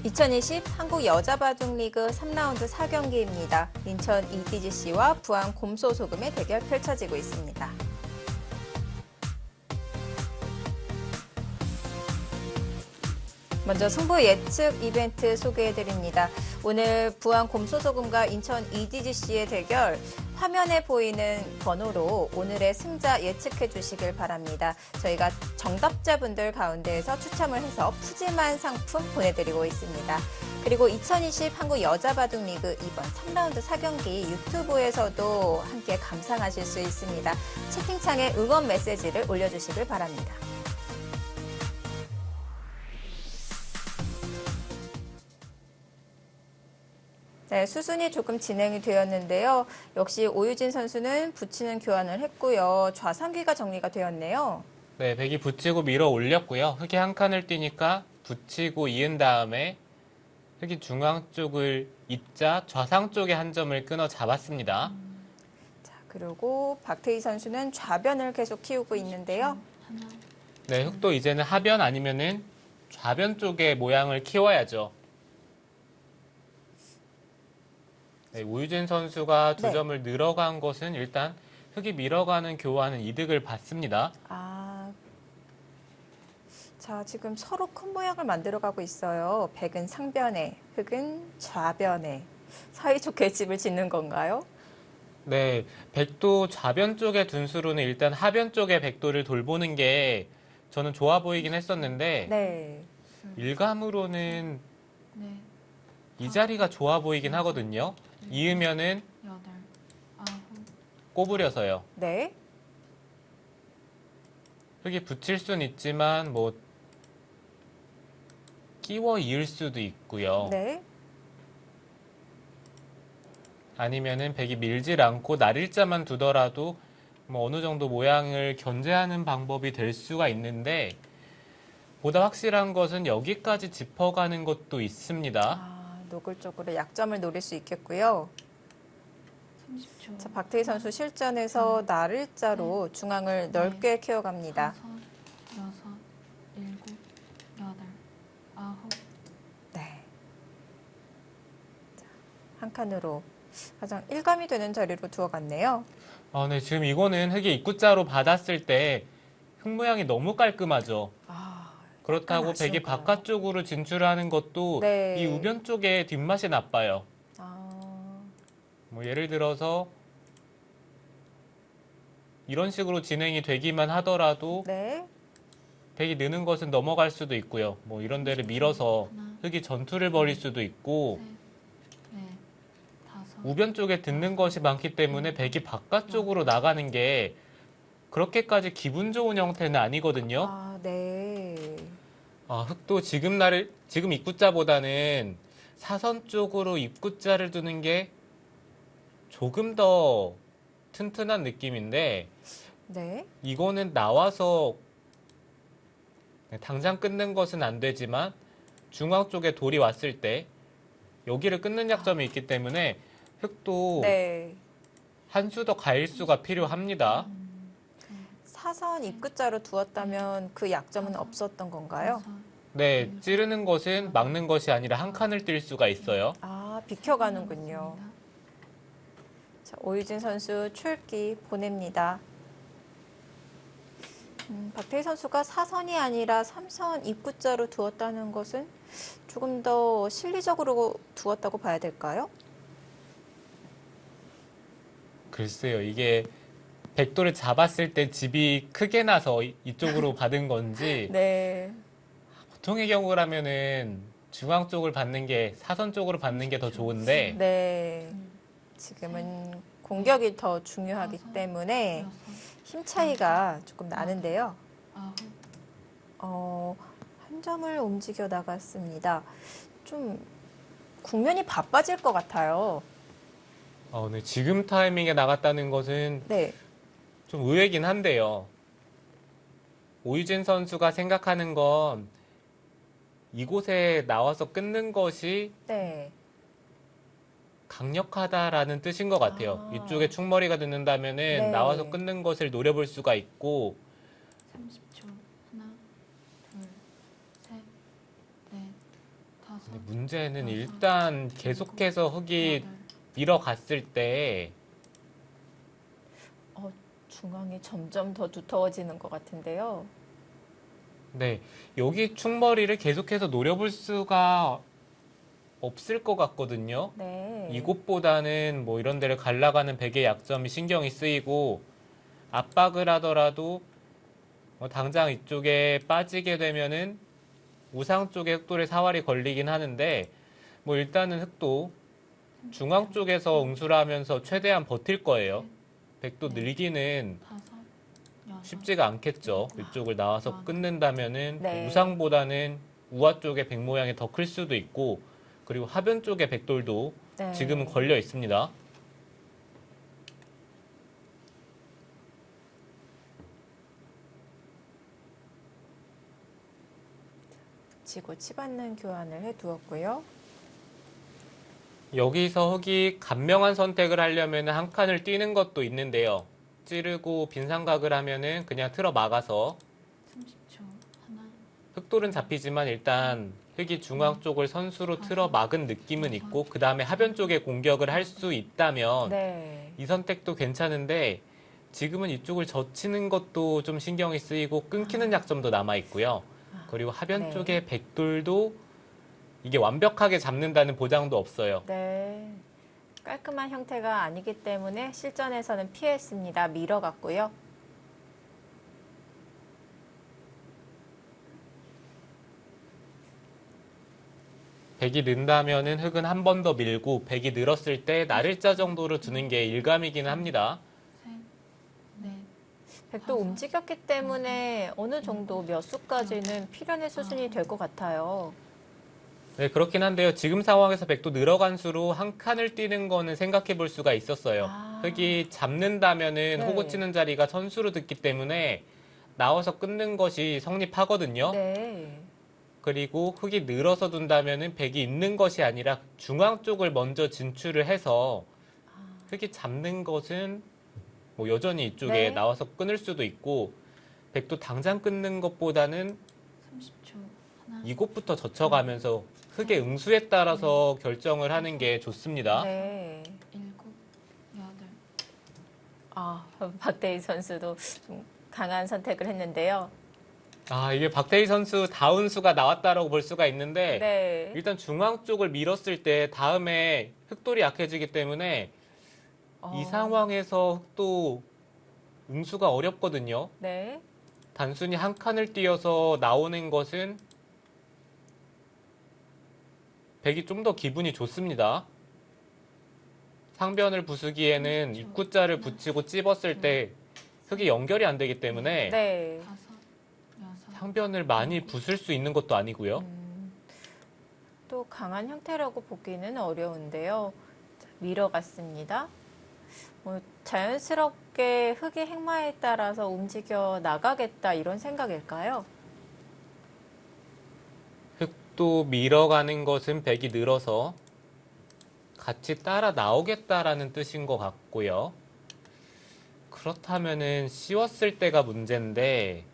(2020) 한국 여자바둑리그 3라운드 4경기입니다. 인천 EDGC와 부안 곰소소금의 대결 펼쳐지고 있습니다. 먼저 승부 예측 이벤트 소개해드립니다. 오늘 부안 곰소소금과 인천 EDGC의 대결, 화면에 보이는 번호로 오늘의 승자 예측해 주시길 바랍니다. 저희가 정답자분들 가운데에서 추첨을 해서 푸짐한 상품 보내드리고 있습니다. 그리고 2020 한국 여자바둑리그 이번 3라운드 4경기 유튜브에서도 함께 감상하실 수 있습니다. 채팅창에 응원 메시지를 올려주시길 바랍니다. 네, 수순이 조금 진행이 되었는데요. 역시 오유진 선수는 붙이는 교환을 했고요. 좌상귀가 정리가 되었네요. 네, 백이 붙이고 밀어 올렸고요. 흑이 한 칸을 띄니까 붙이고 이은 다음에 흑이 중앙 쪽을 잇자 좌상 쪽에 한 점을 끊어 잡았습니다. 자, 그리고 박태희 선수는 좌변을 계속 키우고 있는데요. 하나, 네, 흑도 이제는 하변 아니면은 좌변 쪽의 모양을 키워야죠. 네, 오유진 선수가 두 네. 점을 늘어간 것은 일단 흑이 밀어가는 교환은 이득을 받습니다. 자, 지금 서로 큰 모양을 만들어가고 있어요. 백은 상변에, 흑은 좌변에. 사이좋게 집을 짓는 건가요? 네, 백도 좌변 쪽에 둔 수로는 일단 하변 쪽의 백도를 돌보는 게 저는 좋아 보이긴 했었는데 네. 일감으로는 네, 이 자리가 좋아 보이긴 하거든요. 이으면은 여덟, 아홉, 꼬부려서요. 네. 흑이 붙일 수는 있지만 뭐 끼워 이을 수도 있고요. 네. 아니면은 백이 밀질 않고 날일자만 두더라도 뭐 어느 정도 모양을 견제하는 방법이 될 수가 있는데 보다 확실한 것은 여기까지 짚어가는 것도 있습니다. 노골적으로 약점을 노릴 수 있겠고요. 30초. 자, 박태희 선수 실전에서 날일자로 중앙을 넓게 키워갑니다. 다섯, 여섯, 일곱, 여덟, 아홉, 네. 자, 한 칸으로 가장 일감이 되는 자리로 두어갔네요. 네, 지금 이거는 흑이 입구자로 받았을 때 흑 모양이 너무 깔끔하죠. 그렇다고 약간 백이 아쉬운가요? 바깥쪽으로 진출하는 것도 네. 이 우변 쪽에 뒷맛이 나빠요. 아, 뭐 예를 들어서 이런 식으로 진행이 되기만 하더라도 네. 백이 느는 것은 넘어갈 수도 있고요. 뭐 이런 데를 밀어서 하나, 흑이 전투를 벌일 수도 있고 셋, 넷, 다섯, 우변 쪽에 듣는 것이 많기 때문에 백이 바깥쪽으로 나가는 게 그렇게까지 기분 좋은 형태는 아니거든요. 네. 흑도 지금 입구자보다는 사선 쪽으로 입구자를 두는 게 조금 더 튼튼한 느낌인데 네. 이거는 나와서 당장 끊는 것은 안 되지만 중앙 쪽에 돌이 왔을 때 여기를 끊는 약점이 있기 때문에 흑도 네. 한 수 더 가일수가 필요합니다. 사선 입구자로 두었다면 그 약점은 없었던 건가요? 다섯, 네, 찌르는 것은 막는 것이 아니라 한 칸을 뛸 수가 있어요. 비켜가는군요. 자, 오유진 선수 출기 보냅니다. 박태희 선수가 사선이 아니라 3선 입구자로 두었다는 것은 조금 더 실리적으로 두었다고 봐야 될까요? 글쎄요, 이게 백도를 잡았을 때 집이 크게 나서 이쪽으로 받은 건지 네. 보통의 경우라면은 중앙 쪽을 받는 게 사선 쪽으로 받는 게 더 좋은데 네. 지금은 공격이 더 중요하기 다섯, 때문에 여섯, 힘 차이가 조금 나는데요. 아홉, 한 점을 움직여 나갔습니다. 좀 국면이 바빠질 것 같아요. 네, 지금 타이밍에 나갔다는 것은 네. 좀 의외긴 한데요. 오유진 선수가 생각하는 건 이곳에 나와서 끊는 것이 네. 강력하다라는 뜻인 것 같아요. 아. 이쪽에 충머리가 듣는다면은 네. 나와서 끊는 것을 노려볼 수가 있고 30초. 하나, 둘, 셋, 넷, 다섯, 근데 문제는 여섯, 일단 계속해서 흙이 여덟, 밀어갔을 때 중앙이 점점 더 두터워지는 것 같은데요. 네, 여기 충머리를 계속해서 노려볼 수가 없을 것 같거든요. 네. 이곳보다는 뭐 이런 데를 갈라가는 백의 약점이 신경이 쓰이고 압박을 하더라도 당장 이쪽에 빠지게 되면은 우상 쪽에 흑돌의 사활이 걸리긴 하는데 뭐 일단은 흑도 중앙 쪽에서 응수를 하면서 최대한 버틸 거예요. 백도 네. 늘기는 다섯, 여섯, 쉽지가 않겠죠. 이쪽을 나와서 끊는다면은 네. 우상보다는 우하 쪽에 백 모양이 더 클 수도 있고 그리고 하변 쪽에 백돌도 네. 지금은 걸려 있습니다. 붙이고 치받는 교환을 해두었고요. 여기서 흑이 간명한 선택을 하려면 한 칸을 뛰는 것도 있는데요. 찌르고 빈삼각을 하면은 그냥 틀어 막아서 30초. 하나, 흑돌은 잡히지만 일단 흑이 중앙 쪽을 선수로 틀어 막은 느낌은 있고 그 다음에 하변 쪽에 공격을 할 수 있다면 네. 이 선택도 괜찮은데 지금은 이쪽을 젖히는 것도 좀 신경이 쓰이고 끊기는 약점도 남아 있고요. 그리고 하변 네. 쪽에 백돌도 이게 완벽하게 잡는다는 보장도 없어요. 네. 깔끔한 형태가 아니기 때문에 실전에서는 피했습니다. 밀어갔고요. 백이 는다면은 흑은 한 번 더 밀고 백이 늘었을 때 나를자 정도로 두는 게 일감이기는 합니다. 셋, 넷, 백도 움직였기 때문에 어느 정도 몇 수까지는 필연의 수순이 될 것 같아요. 네, 그렇긴 한데요. 지금 상황에서 백도 늘어간 수로 한 칸을 뛰는 거는 생각해 볼 수가 있었어요. 아. 흑이 잡는다면은 네. 호구 치는 자리가 선수로 듣기 때문에 나와서 끊는 것이 성립하거든요. 네. 그리고 흑이 늘어서 둔다면은 백이 있는 것이 아니라 중앙 쪽을 먼저 진출을 해서 흑이 잡는 것은 뭐 여전히 이쪽에 네. 나와서 끊을 수도 있고 백도 당장 끊는 것보다는 30초. 하나, 이곳부터 젖혀가면서 흑의 응수에 따라서 결정을 하는 게 좋습니다. 네. 일곱, 여덟, 박대희 선수도 좀 강한 선택을 했는데요. 이게 박태희 선수 다운수가 나왔다라고 볼 수가 있는데 네. 일단 중앙 쪽을 밀었을 때 다음에 흑돌이 약해지기 때문에 이 상황에서 흑도 응수가 어렵거든요. 네. 단순히 한 칸을 띄어서 나오는 것은 백이 좀 더 기분이 좋습니다. 상변을 부수기에는 입구자를 붙이고 찝었을 때 흑이 연결이 안 되기 때문에 네. 다섯, 여섯, 상변을 많이 부술 수 있는 것도 아니고요. 또 강한 형태라고 보기는 어려운데요. 자, 밀어갔습니다. 자연스럽게 흙의 행마에 따라서 움직여 나가겠다 이런 생각일까요? 흑도 밀어가는 것은 백이 늘어서 같이 따라 나오겠다라는 뜻인 것 같고요. 그렇다면은 씌웠을 때가 문제인데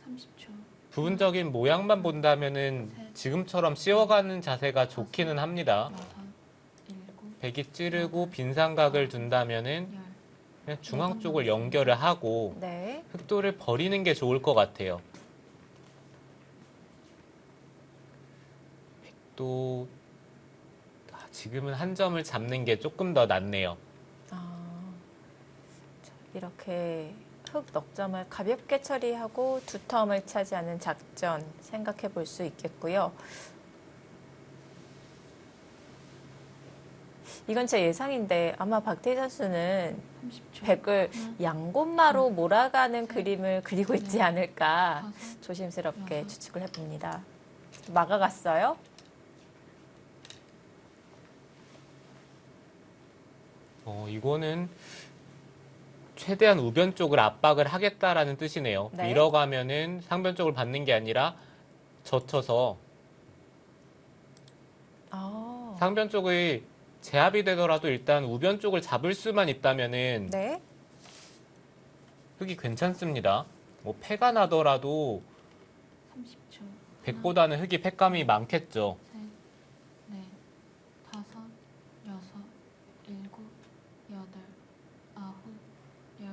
30초. 부분적인 모양만 본다면은 지금처럼 씌워가는 자세가 좋기는 합니다. 여섯, 일곱, 백이 찌르고 빈 삼각을 둔다면은 열. 그냥 중앙 쪽을 연결을 하고 네. 흑도를 버리는 게 좋을 것 같아요. 백도 지금은 한 점을 잡는 게 조금 더 낫네요. 자, 이렇게 흙 넉점을 가볍게 처리하고 두 텀을 차지하는 작전 생각해 볼 수 있겠고요. 이건 제 예상인데 아마 박태희 선수는 30초. 백을 하나, 양곳마로 몰아가는 셋, 그림을 그리고 있지 넷, 않을까 다섯, 조심스럽게 여섯. 추측을 해봅니다. 막아갔어요. 이거는 최대한 우변 쪽을 압박을 하겠다라는 뜻이네요. 네. 밀어가면은 상변 쪽을 받는 게 아니라 젖혀서 아, 상변 쪽의 제압이 되더라도 일단 우변 쪽을 잡을 수만 있다면은 네. 흙이 괜찮습니다. 뭐 패가 나더라도 30초. 백보다는 흙이 팩감이 많겠죠. 셋, 넷, 다섯, 여섯, 일곱, 여덟, 아홉, 열.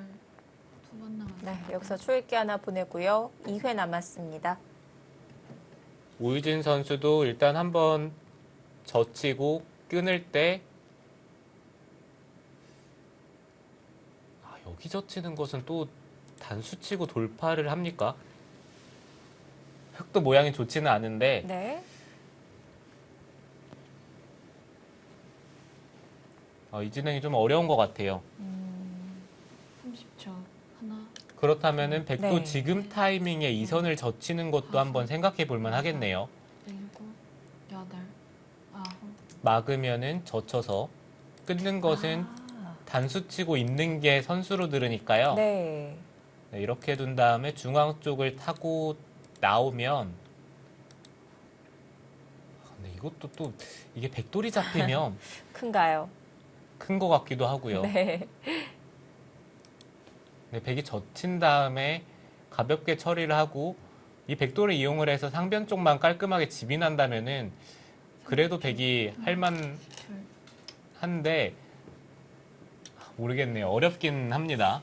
2번 남았습니다. 네, 여기서 초읽기 하나 보내고요. 2회 남았습니다. 오유진 선수도 일단 한번 젖히고 끊을 때 여기 젖히는 것은 또 단수치고 돌파를 합니까? 흙도 모양이 좋지는 않은데 네. 이 진행이 좀 어려운 것 같아요. 30초. 하나, 그렇다면은 백도 네. 지금 타이밍에 이 선을 젖히는 것도 한번 생각해 볼 만 하겠네요. 일곱, 여덟, 아홉, 막으면은 젖혀서 끊는 것은 단수치고 있는 게 선수로 들으니까요. 네. 네, 이렇게 둔 다음에 중앙 쪽을 타고 나오면 근데 이것도 또 이게 백돌이 잡히면 큰가요? 큰 것 같기도 하고요. 네. 네, 백이 젖힌 다음에 가볍게 처리를 하고 이 백돌을 이용을 해서 상변 쪽만 깔끔하게 집이 난다면은 그래도 백이 할만한데 둘, 모르겠네요. 어렵긴 합니다.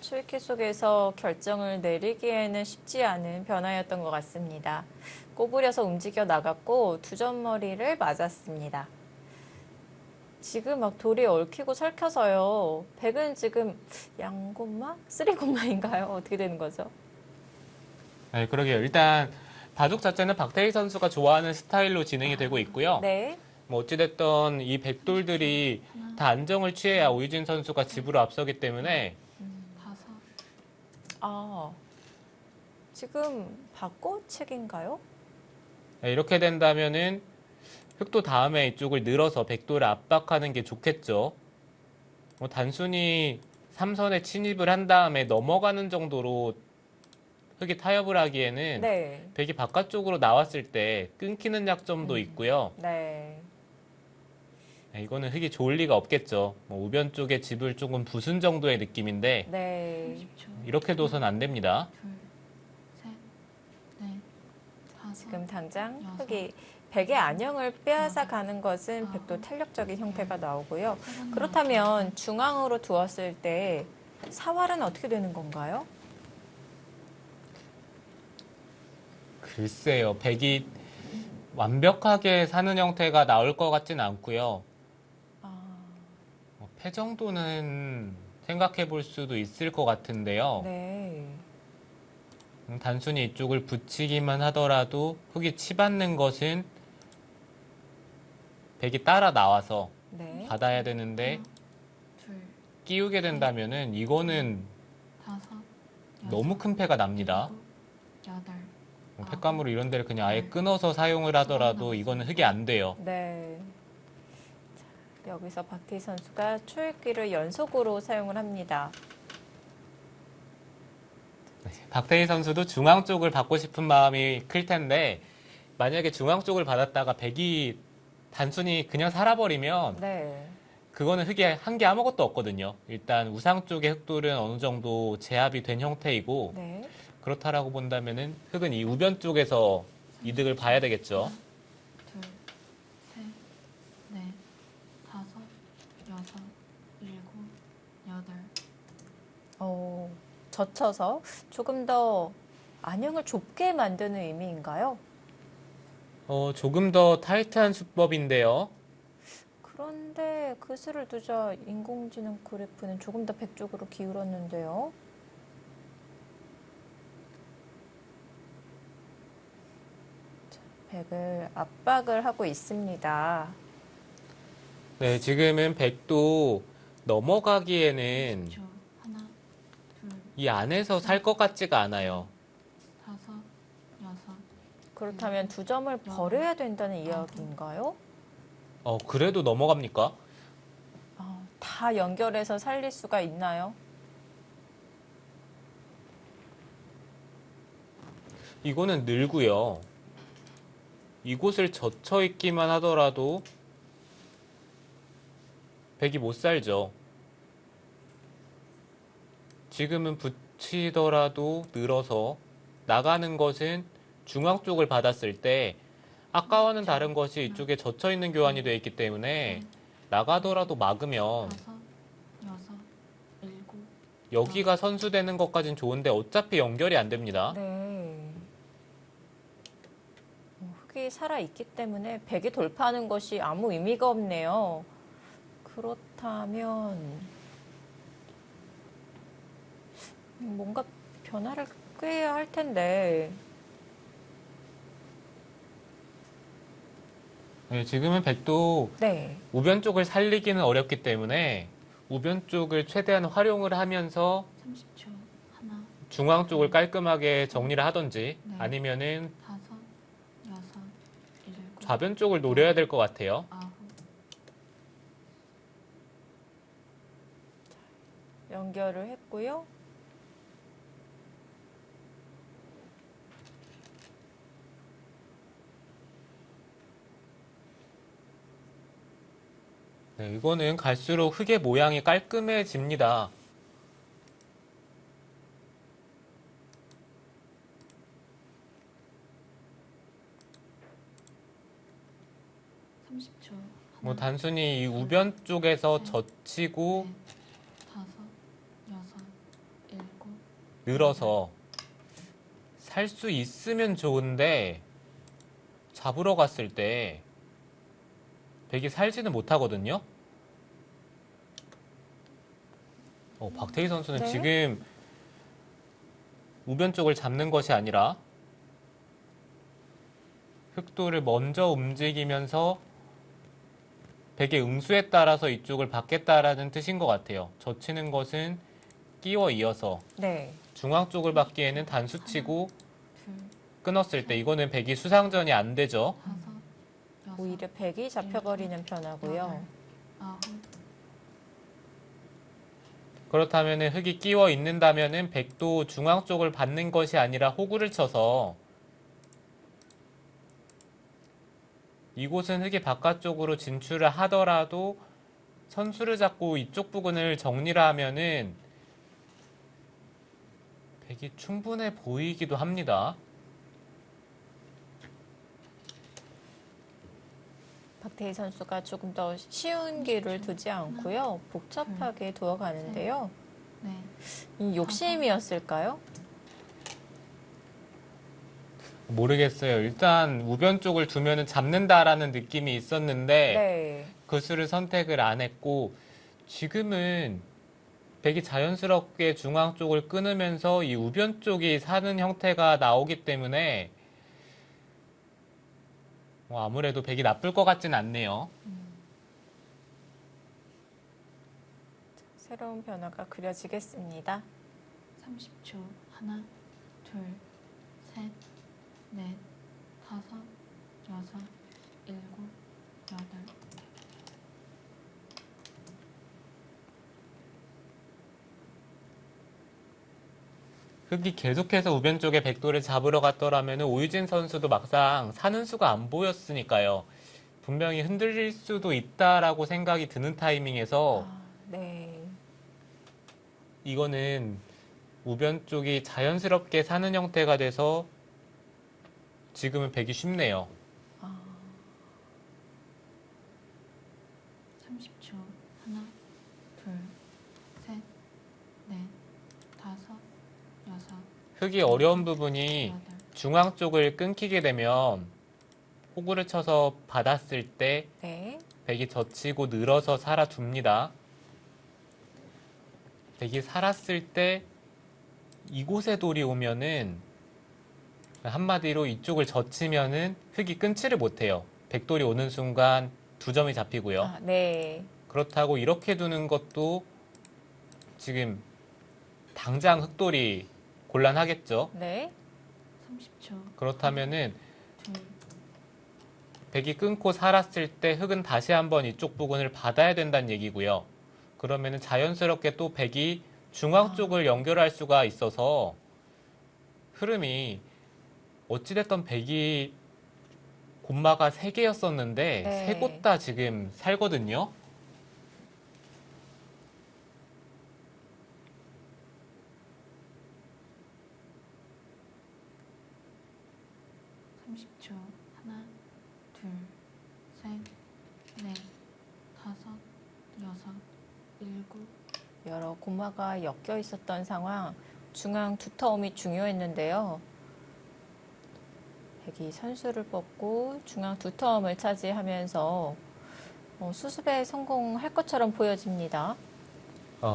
초읽기 속에서 결정을 내리기에는 쉽지 않은 변화였던 것 같습니다. 꼬부려서 움직여 나갔고 두 점머리를 맞았습니다. 지금 막 돌이 얽히고 설켜서요. 백은 지금 양곳마? 쓰리곳마인가요? 어떻게 되는 거죠? 네, 그러게요. 일단 바둑 자체는 박태희 선수가 좋아하는 스타일로 진행이 되고 있고요. 네. 뭐 어찌됐든 이 백돌들이 다 안정을 취해야 오유진 선수가 집으로 앞서기 때문에 다섯, 아, 지금 바꿔책인가요? 네, 이렇게 된다면은 흑도 다음에 이쪽을 늘어서 백돌을 압박하는 게 좋겠죠. 뭐 단순히 3선에 침입을 한 다음에 넘어가는 정도로 흑이 타협을 하기에는 네. 백이 바깥쪽으로 나왔을 때 끊기는 약점도 있고요. 네. 네, 이거는 흑이 좋을 리가 없겠죠. 뭐 우변 쪽에 집을 조금 부순 정도의 느낌인데 네. 30초. 이렇게 둬선 안 됩니다. 둘, 셋, 넷, 다섯, 지금 당장 여섯, 흑이 백의 안형을 빼앗아 가는 것은 백도 탄력적인 형태가 나오고요. 그렇다면 중앙으로 두었을 때 사활은 어떻게 되는 건가요? 글쎄요. 백이 완벽하게 사는 형태가 나올 것 같진 않고요. 패 정도는 생각해 볼 수도 있을 것 같은데요. 네. 단순히 이쪽을 붙이기만 하더라도 흙이 치받는 것은 백이 따라 나와서 네. 받아야 되는데 둘, 끼우게 된다면은 이거는 다섯, 너무 큰 패가 납니다. 일곱, 여덟, 팩감으로 이런 데를 그냥 아예 끊어서 사용을 하더라도 이거는 흙이 안 돼요. 네. 자, 여기서 박태희 선수가 초읽기를 연속으로 사용을 합니다. 박태희 선수도 중앙 쪽을 받고 싶은 마음이 클 텐데 만약에 중앙 쪽을 받았다가 백이 단순히 그냥 살아버리면 네. 그거는 흙에 한 게 아무것도 없거든요. 일단 우상 쪽의 흙돌은 어느 정도 제압이 된 형태이고 네. 그렇다라고 본다면은 흙은 이 우변 쪽에서 이득을 봐야 되겠죠. 둘, 셋, 넷, 다섯, 여섯, 일곱, 여덟. 젖혀서 조금 더 안형을 좁게 만드는 의미인가요? 조금 더 타이트한 수법인데요. 그런데 그 수를 두자 인공지능 그래프는 조금 더 백 쪽으로 기울었는데요. 자, 백을 압박을 하고 있습니다. 네, 지금은 백도 넘어가기에는 10초. 하나, 둘, 이 안에서 살 것 같지가 않아요. 다섯, 여섯. 그렇다면 두 점을 버려야 된다는 이야기인가요? 그래도 넘어갑니까? 다 연결해서 살릴 수가 있나요? 이거는 늘고요. 이곳을 젖혀 있기만 하더라도 백이 못 살죠. 지금은 붙이더라도 늘어서 나가는 것은 중앙 쪽을 받았을 때 아까와는 다른 것이 이쪽에 젖혀 있는 교환이 되어 있기 때문에 나가더라도 막으면 다섯, 여섯, 일곱. 여기가 선수되는 것까진 좋은데 어차피 연결이 안 됩니다. 네. 흙이 살아있기 때문에 백이 돌파하는 것이 아무 의미가 없네요. 그렇다면 뭔가 변화를 꾀해야 할 텐데. 네, 지금은 백도 네. 우변 쪽을 살리기는 어렵기 때문에 우변 쪽을 최대한 활용을 하면서 30초. 하나, 중앙 쪽을 깔끔하게 정리를 하던지 네. 아니면은 다섯, 여섯, 일곱. 좌변 쪽을 노려야 될 것 같아요. 아홉. 연결을 했고요. 네, 이거는 갈수록 흙의 모양이 깔끔해집니다. 삼십 초. 뭐 하나, 단순히 이 우변 쪽에서 젖히고 넷, 다섯, 여섯, 일곱. 늘어서 살 수 있으면 좋은데 잡으러 갔을 때 백이 살지는 못하거든요. 박태희 선수는 네. 지금 우변 쪽을 잡는 것이 아니라 흑도를 먼저 움직이면서 백의 응수에 따라서 이쪽을 받겠다라는 뜻인 것 같아요. 젖히는 것은 끼워 이어서 네. 중앙 쪽을 받기에는 단수치고 둘, 끊었을 때 이거는 백이 수상전이 안 되죠. 다섯, 여섯. 오히려 백이 잡혀버리는 변화고요. 아홉. 그렇다면 흙이 끼워 있는다면 백도 중앙 쪽을 받는 것이 아니라 호구를 쳐서 이곳은 흙이 바깥쪽으로 진출을 하더라도 선수를 잡고 이쪽 부분을 정리를 하면은 백이 충분해 보이기도 합니다. 박태희 선수가 조금 더 쉬운 길을 두지 않고요. 복잡하게 두어가는데요. 네. 이 욕심이었을까요? 모르겠어요. 일단 우변 쪽을 두면은 잡는다라는 느낌이 있었는데 네. 그 수를 선택을 안 했고 지금은 백이 자연스럽게 중앙 쪽을 끊으면서 이 우변 쪽이 사는 형태가 나오기 때문에 아무래도 백이 나쁠 것 같진 않네요. 새로운 변화가 그려지겠습니다. 30초. 하나, 둘, 셋, 넷, 다섯, 여섯, 일곱, 여덟. 흙이 계속해서 우변 쪽에 백도를 잡으러 갔더라면 오유진 선수도 막상 사는 수가 안 보였으니까요. 분명히 흔들릴 수도 있다라고 생각이 드는 타이밍에서 네. 이거는 우변 쪽이 자연스럽게 사는 형태가 돼서 지금은 백이 쉽네요. 30초. 하나, 둘, 셋, 넷, 다섯, 여섯, 흙이 어려운 부분이 여덟. 중앙 쪽을 끊기게 되면 호구를 쳐서 받았을 때 네. 백이 젖히고 늘어서 살아줍니다. 백이 살았을 때 이곳에 돌이 오면은 한마디로 이쪽을 젖히면은 흙이 끊지를 못해요. 백돌이 오는 순간 2점이 잡히고요. 아, 네. 그렇다고 이렇게 두는 것도 지금 당장 흑돌이 곤란하겠죠. 네. 30초. 그렇다면은 둘, 백이 끊고 살았을 때 흑은 다시 한번 이쪽 부분을 받아야 된다는 얘기고요. 그러면은 자연스럽게 또 백이 중앙 쪽을 연결할 수가 있어서 흐름이 어찌됐던 백이 곰마가 3개였었는데 네. 3곳 다 지금 살거든요. 삼십 초. 하나, 둘, 셋, 넷, 다섯, 여섯, 일곱. 여러 고마가 엮여 있었던 상황, 중앙 두터움이 중요했는데요. 백이 선수를 뽑고 중앙 두터움을 차지하면서 수습에 성공할 것처럼 보여집니다.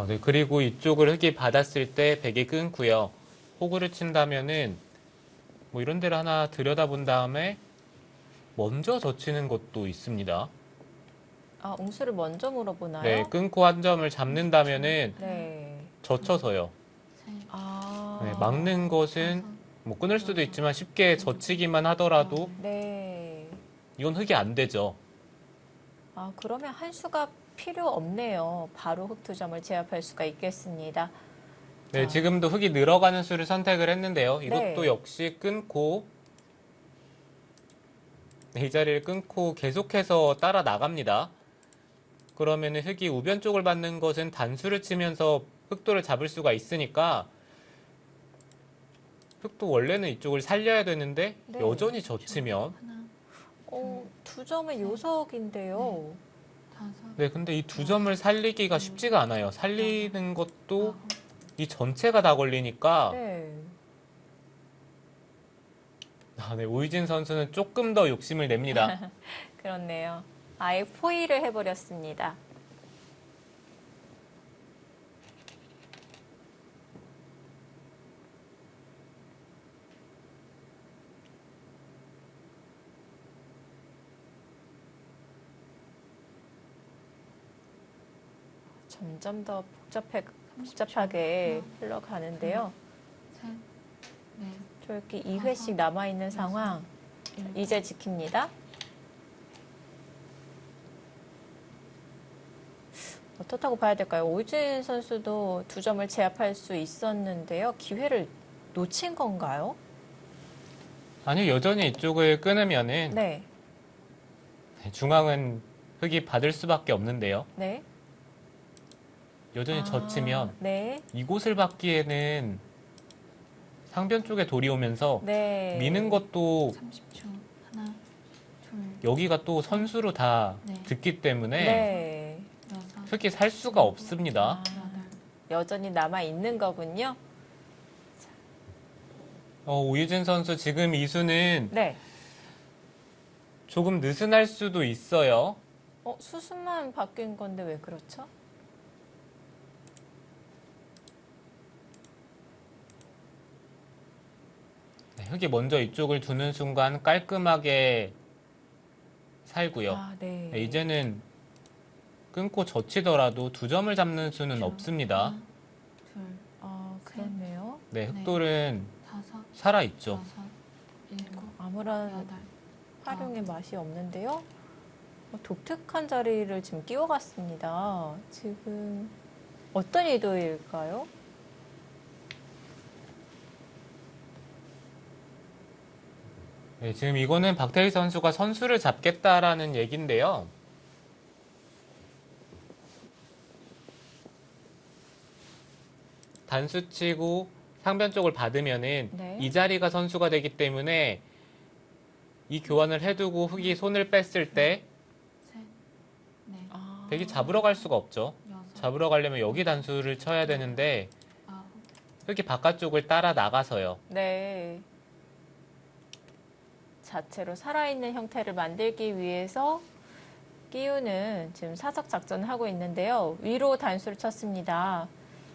네. 그리고 이쪽을 흑이 받았을 때 백이 끊고요. 호구를 친다면은 뭐 이런 데를 하나 들여다본 다음에 먼저 젖히는 것도 있습니다. 아, 웅수를 먼저 물어보나요? 네, 끊고 한 점을 잡는다면은 네. 젖혀서요. 셋, 아. 네, 막는 것은 다섯, 뭐 끊을 수도 있지만 쉽게 젖히기만 하더라도 네. 이건 흑이 안 되죠. 아, 그러면 한 수가 필요 없네요. 바로 흑 2점을 제압할 수가 있겠습니다. 네, 자. 지금도 흑이 늘어가는 수를 선택을 했는데요. 이것도 네. 역시 끊고 이 자리를 끊고 계속해서 따라 나갑니다. 그러면 흑이 우변 쪽을 받는 것은 단수를 치면서 흑도를 잡을 수가 있으니까 흑도 원래는 이쪽을 살려야 되는데 네. 여전히 젖히면 하나, 2점의 요석인데요. 다섯, 네, 근데 이 2점을 살리기가 쉽지가 않아요. 살리는 것도 아홉, 이 전체가 다 걸리니까 네. 네, 오유진 선수는 조금 더 욕심을 냅니다. 그렇네요. 아예 포위를 해버렸습니다. 점점 더 복잡하게 흘러가는데요. 셋, 넷, 저렇게 2회씩 남아있는 상황 일곱. 이제 지킵니다. 어떻다고 봐야 될까요? 오유진 선수도 2점을 제압할 수 있었는데요. 기회를 놓친 건가요? 아니, 여전히 이쪽을 끊으면은 네. 중앙은 흑이 받을 수밖에 없는데요. 네. 여전히 젖히면 네. 이곳을 받기에는 상변 쪽에 돌이 오면서 네. 미는 것도 30초. 하나, 둘, 여기가 또 선수로 다 네. 듣기 때문에 네. 여섯, 흑이 살 수가 없습니다. 여덟. 여전히 남아있는 거군요. 오유진 선수 지금 이 수는 네. 조금 느슨할 수도 있어요. 수순만 바뀐 건데 왜 그렇죠? 네, 흑이 먼저 이쪽을 두는 순간 깔끔하게 살고요. 아, 네. 네, 이제는 끊고 젖히더라도 2점을 잡는 수는 그렇죠. 없습니다. 하나, 둘, 그렇네요. 네, 흑돌은 다섯, 살아있죠. 여섯, 일곱, 아무런 여덟. 활용의 맛이 없는데요. 독특한 자리를 지금 끼워갔습니다. 지금 어떤 의도일까요? 네, 지금 이거는 박태희 선수가 선수를 잡겠다라는 얘기인데요. 단수 치고 상변 쪽을 받으면은 네. 이 자리가 선수가 되기 때문에 이 교환을 해두고 흑이 손을 뺐을 때 셋, 넷, 백이 잡으러 갈 수가 없죠. 여섯, 잡으러 가려면 여기 단수를 쳐야 되는데 아홉, 흑이 바깥쪽을 따라 나가서요. 네. 자체로 살아있는 형태를 만들기 위해서 끼우는 지금 사석 작전을 하고 있는데요. 위로 단수를 쳤습니다.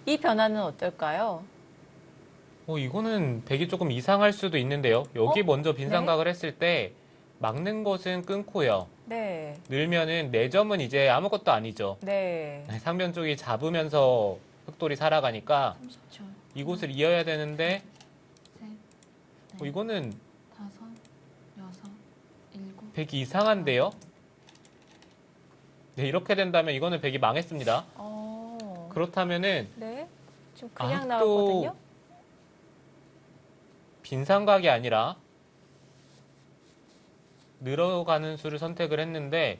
이 변화는 어떨까요? 이거는 백이 조금 이상할 수도 있는데요. 여기 먼저 빈 네. 삼각을 했을 때 막는 것은 끊고요. 네. 늘면은 4점은 이제 아무것도 아니죠. 네. 상변 쪽이 잡으면서 흑돌이 살아가니까 30초. 이곳을 이어야 되는데 셋, 이거는 다섯, 여섯, 일곱. 백이 이상한데요? 네, 이렇게 된다면 이거는 백이 망했습니다. 그렇다면은 네. 지금 그냥 또 나왔거든요. 빈삼각이 아니라 늘어가는 수를 선택을 했는데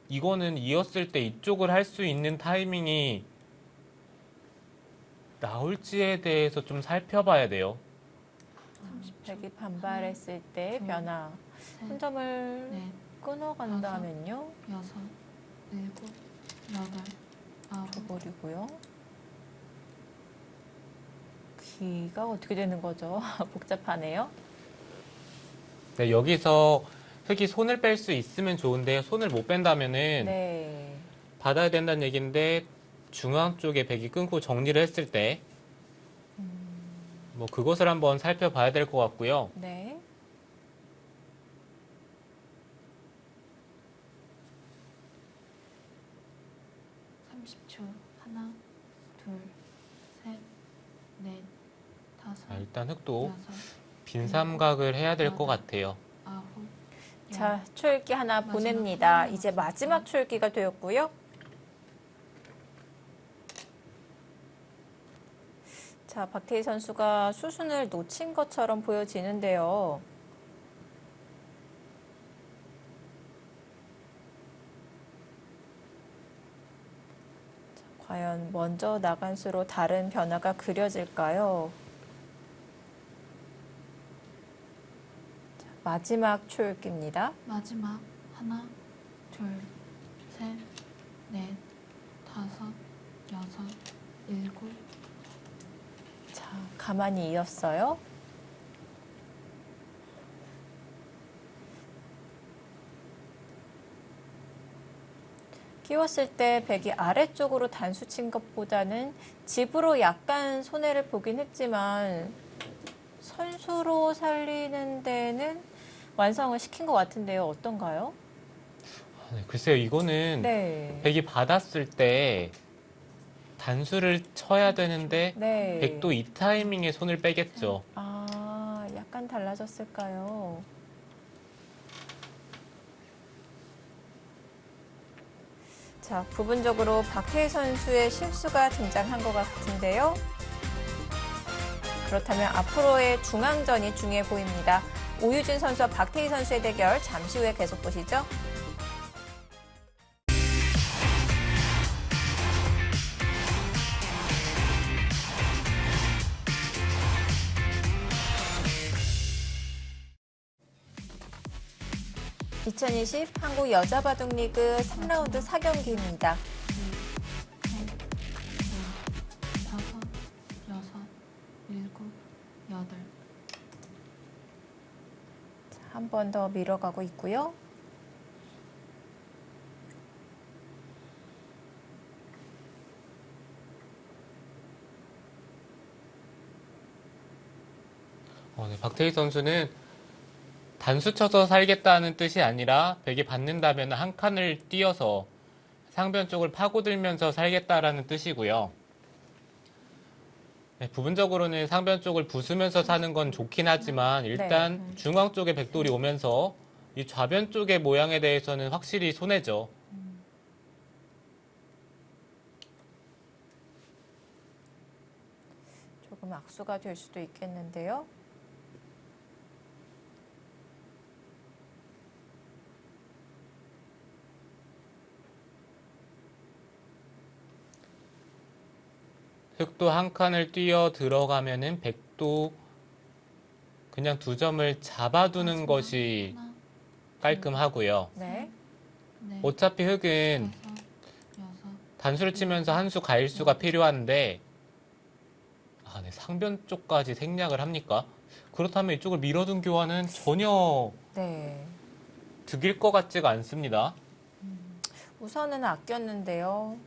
이거는 이었을 때 이쪽을 할 수 있는 타이밍이 나올지에 대해서 좀 살펴봐야 돼요. 30초. 백이 반발했을 때 둘, 변화. 셋, 한 점을 넷, 끊어간다면요. 여섯, 일곱, 여덟, 아홉. 줘버리고요. 귀가 어떻게 되는 거죠? 복잡하네요. 네, 여기서 흑이 손을 뺄 수 있으면 좋은데 손을 못 뺀다면은 네. 받아야 된다는 얘기인데 중앙 쪽에 백이 끊고 정리를 했을 때 뭐 그것을 한번 살펴봐야 될 것 같고요. 네. 삼십 초. 하나, 둘, 셋, 넷, 다섯, 일단 흑도 여섯, 빈삼각을 해야 될 것 같아요. 아홉. 자, 초읽기 하나 마지막 보냅니다. 하나 이제 남았습니다. 마지막 초읽기가 되었고요. 자, 박태희 선수가 수순을 놓친 것처럼 보여지는데요. 자, 과연 먼저 나간 수로 다른 변화가 그려질까요? 자, 마지막 초읽기입니다. 마지막 하나, 둘, 셋, 넷, 다섯, 여섯, 일곱. 자, 가만히 이었어요. 끼웠을 때 백이 아래쪽으로 단수 친 것보다는 집으로 약간 손해를 보긴 했지만 선수로 살리는 데는 완성을 시킨 것 같은데요. 어떤가요? 네, 글쎄요, 이거는 네. 백이 받았을 때 단수를 쳐야 되는데 네. 백도 이 타이밍에 손을 빼겠죠. 아, 약간 달라졌을까요? 자, 부분적으로 박태희 선수의 실수가 등장한 것 같은데요. 그렇다면 앞으로의 중앙전이 중요해 보입니다. 오유진 선수와 박태희 선수의 대결 잠시 후에 계속 보시죠. (2020) 한국 여자바둑리그 3라운드 4경기입니다. 셋, 넷, 다섯, 여섯, 일곱, 여덟. 한 번 더 밀어가고 있고요. 네, 박태희 선수는 단수 쳐서 살겠다는 뜻이 아니라 백이 받는다면 한 칸을 띄어서 상변 쪽을 파고들면서 살겠다라는 뜻이고요. 네, 부분적으로는 상변 쪽을 부수면서 사는 건 좋긴 하지만 일단 네. 중앙 쪽에 백돌이 오면서 이 좌변 쪽의 모양에 대해서는 확실히 손해죠. 조금 악수가 될 수도 있겠는데요. 흑도 한 칸을 뛰어 들어가면은 백도 그냥 2점을 잡아두는 마지막 것이 하나, 깔끔하고요. 네. 넷, 어차피 흑은 다섯, 여섯. 단수를 치면서 한 수 가일수가 필요한데 네, 상변 쪽까지 생략을 합니까? 그렇다면 이쪽을 밀어둔 교환은 전혀 네. 득일 것 같지가 않습니다. 우선은 아꼈는데요.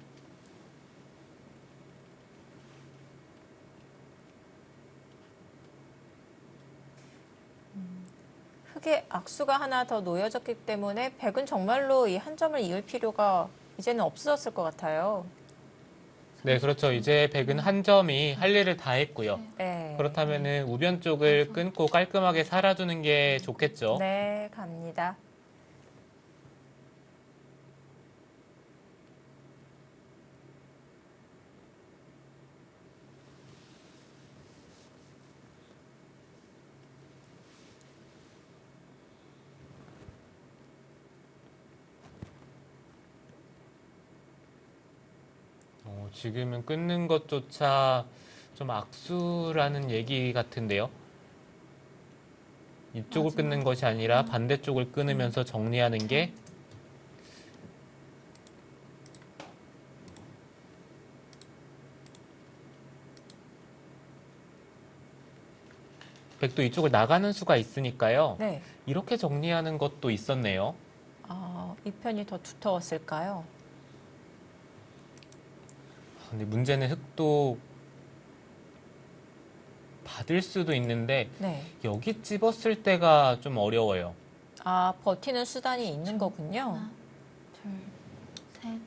흙에 악수가 하나 더 놓여졌기 때문에 백은 정말로 이 한 점을 이을 필요가 이제는 없어졌을 것 같아요. 네, 그렇죠. 이제 백은 한 점이 할 일을 다 했고요. 네. 그렇다면은 우변 쪽을 끊고 깔끔하게 살아주는 게 좋겠죠. 네, 갑니다. 지금은 끊는 것조차 좀 악수라는 얘기 같은데요. 이쪽을 마지막. 끊는 것이 아니라 반대쪽을 끊으면서 정리하는 게 백도 이쪽을 나가는 수가 있으니까요. 네. 이렇게 정리하는 것도 있었네요. 이 편이 더 두터웠을까요? 근데 문제는 흙도 받을 수도 있는데 네. 여기 찝었을 때가 좀 어려워요. 버티는 수단이 있는 거군요. 하나, 둘, 셋,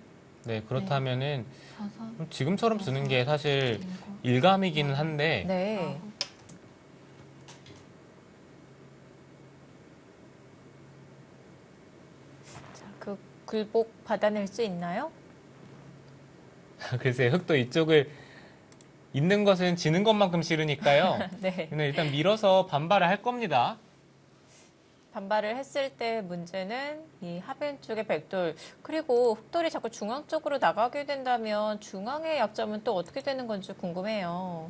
네, 그렇다면은 다섯, 지금처럼 쓰는 게 사실 일곱, 일감이기는 한데 네. 아홉, 자, 그 굴복 받아낼 수 있나요? 글쎄 흙도 이쪽을 있는 것은 지는 것만큼 싫으니까요. 네. 근데 일단 밀어서 반발을 할 겁니다. 반발을 했을 때 문제는 이 하변 쪽의 백돌, 그리고 흑돌이 자꾸 중앙 쪽으로 나가게 된다면 중앙의 약점은 또 어떻게 되는 건지 궁금해요.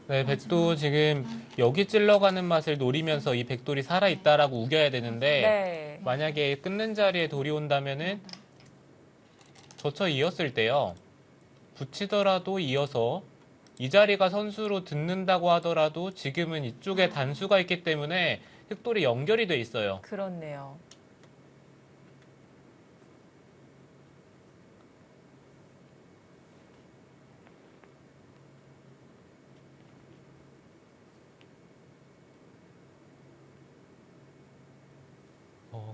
네, 백도 지금 여기 찔러가는 맛을 노리면서 이 백돌이 살아있다라고 우겨야 되는데 네. 만약에 끊는 자리에 돌이 온다면은 젖혀 이었을 때요. 붙이더라도 이어서 이 자리가 선수로 듣는다고 하더라도 지금은 이쪽에 단수가 있기 때문에 흑돌이 연결이 돼 있어요. 그렇네요.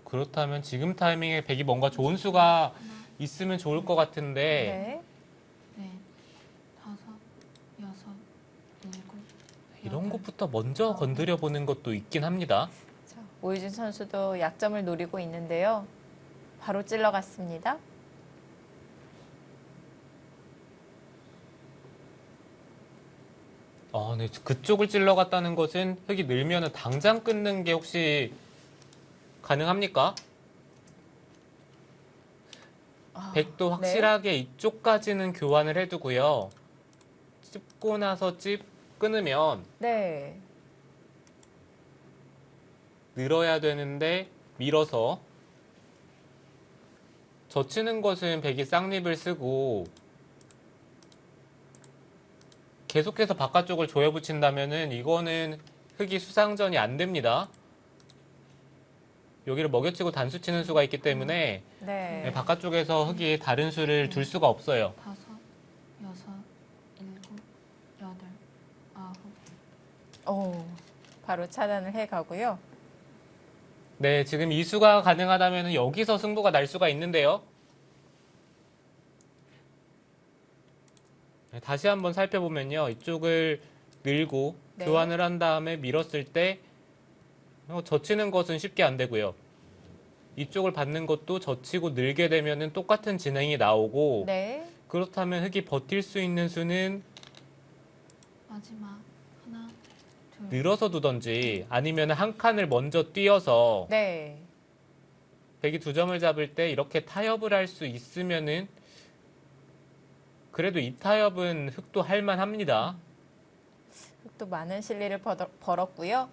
그렇다면 지금 타이밍에 백이 뭔가 좋은 수가 있으면 좋을 것 같은데 네. 넷, 다섯, 여섯, 일곱, 이런 것부터 먼저 건드려 보는 것도 있긴 합니다. 자, 오유진 선수도 약점을 노리고 있는데요. 바로 찔러갔습니다. 네, 그쪽을 찔러갔다는 것은 흙이 늘면은 당장 끊는 게 혹시 가능합니까? 백도 네. 확실하게 이쪽까지는 교환을 해두고요. 찝고 나서 끊으면 네. 늘어야 되는데 밀어서 젖히는 것은 백이 쌍립을 쓰고 계속해서 바깥쪽을 조여붙인다면은 이거는 흙이 수상전이 안 됩니다. 여기를 먹여치고 단수 치는 수가 있기 때문에 네. 바깥쪽에서 흙이 다른 수를 둘 수가 없어요. 다섯, 여섯, 일곱, 여덟, 아홉. 바로 차단을 해 가고요. 네, 지금 이 수가 가능하다면 여기서 승부가 날 수가 있는데요. 네, 다시 한번 살펴보면요. 이쪽을 늘고 네. 교환을 한 다음에 밀었을 때 젖히는 것은 쉽게 안 되고요. 이쪽을 받는 것도 젖히고 늘게 되면 똑같은 진행이 나오고 네. 그렇다면 흙이 버틸 수 있는 수는 마지막 하나, 둘, 늘어서 두던지 아니면 한 칸을 먼저 뛰어서 네. 백이 두 점을 잡을 때 이렇게 타협을 할 수 있으면은 그래도 이 타협은 흙도 할만합니다. 또 많은 실리를 벌었고요.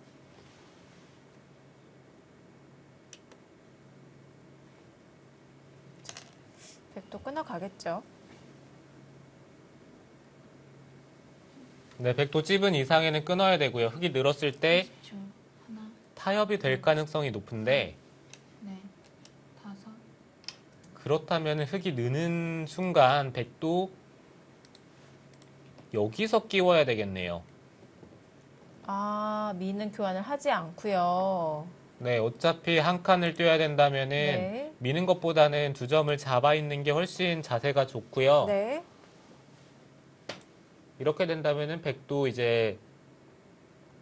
백도 끊어가겠죠. 네, 백도 찝은 이상에는 끊어야 되고요. 흙이 늘었을 때 30초. 하나, 타협이 될 가능성이 높은데 넷, 다섯, 그렇다면 흙이 느는 순간 백도 여기서 끼워야 되겠네요. 미는 교환을 하지 않고요. 네, 어차피 한 칸을 뛰어야 된다면은 네. 미는 것보다는 두 점을 잡아 있는 게 훨씬 자세가 좋고요. 네. 이렇게 된다면은 백도 이제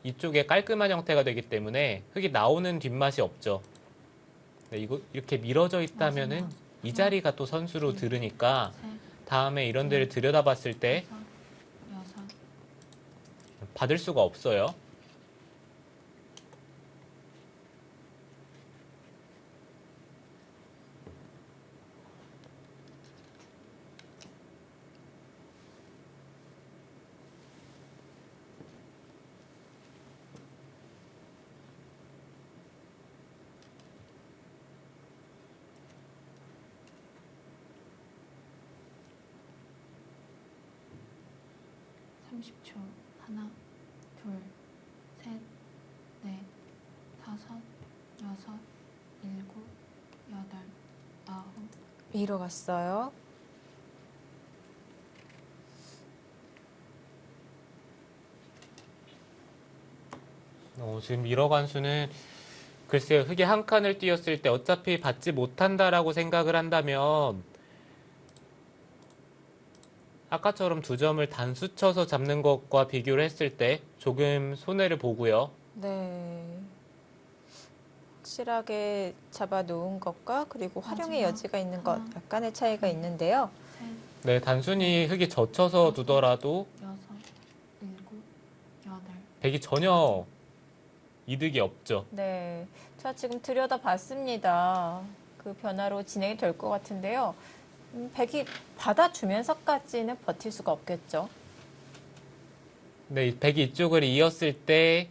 이쪽에 깔끔한 형태가 되기 때문에 흙이 나오는 뒷맛이 없죠. 네, 이거 이렇게 밀어져 있다면은 마지막. 이 자리가 또 선수로 들으니까 셋, 다음에 이런 데를 들여다봤을 때 다섯, 여섯, 받을 수가 없어요. 삼십 초. 하나, 둘, 셋, 넷, 다섯, 여섯, 일곱, 여덟, 아홉. 위로 갔어요. 지금 밀어간 수는 글쎄요, 흙에 한 칸을 띄었을 때 어차피 받지 못한다라고 생각을 한다면 아까처럼 두 점을 단수 쳐서 잡는 것과 비교를 했을 때 조금 손해를 보고요. 네. 확실하게 잡아 놓은 것과 그리고 활용의 마지막 여지가 있는 것 하나. 약간의 차이가 있는데요. 셋, 네, 단순히 흙이 젖혀서 두더라도 여섯, 일곱, 여덟. 백이 전혀 이득이 없죠. 네. 자, 지금 들여다봤습니다. 그 변화로 진행이 될 것 같은데요. 백이 받아주면서까지는 버틸 수가 없겠죠. 네, 백이 이쪽을 이었을 때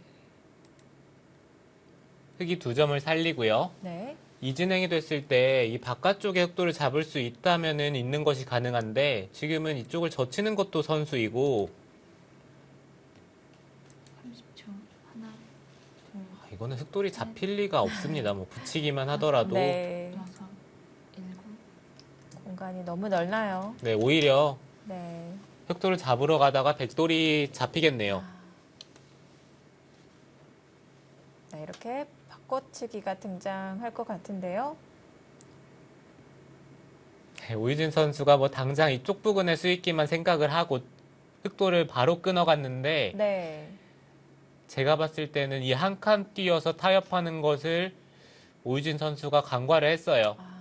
흙이 두 점을 살리고요. 네. 이진행이 됐을 때 이 바깥쪽의 흑도를 잡을 수 있다면은 있는 것이 가능한데 지금은 이쪽을 젖히는 것도 선수이고 30초. 하나, 둘, 이거는 흑돌이 잡힐 리가 없습니다. 뭐 붙이기만 하더라도 네. 여섯, 일곱. 공간이 너무 넓나요? 네, 오히려 네. 흑돌을 잡으러 가다가 백돌이 잡히겠네요. 네, 이렇게 바꿔치기가 등장할 것 같은데요. 네, 오유진 선수가 뭐 당장 이쪽 부근의 수익기만 생각을 하고 흑돌을 바로 끊어갔는데 네. 제가 봤을 때는 이 한 칸 뛰어서 타협하는 것을 오유진 선수가 간과를 했어요. 아,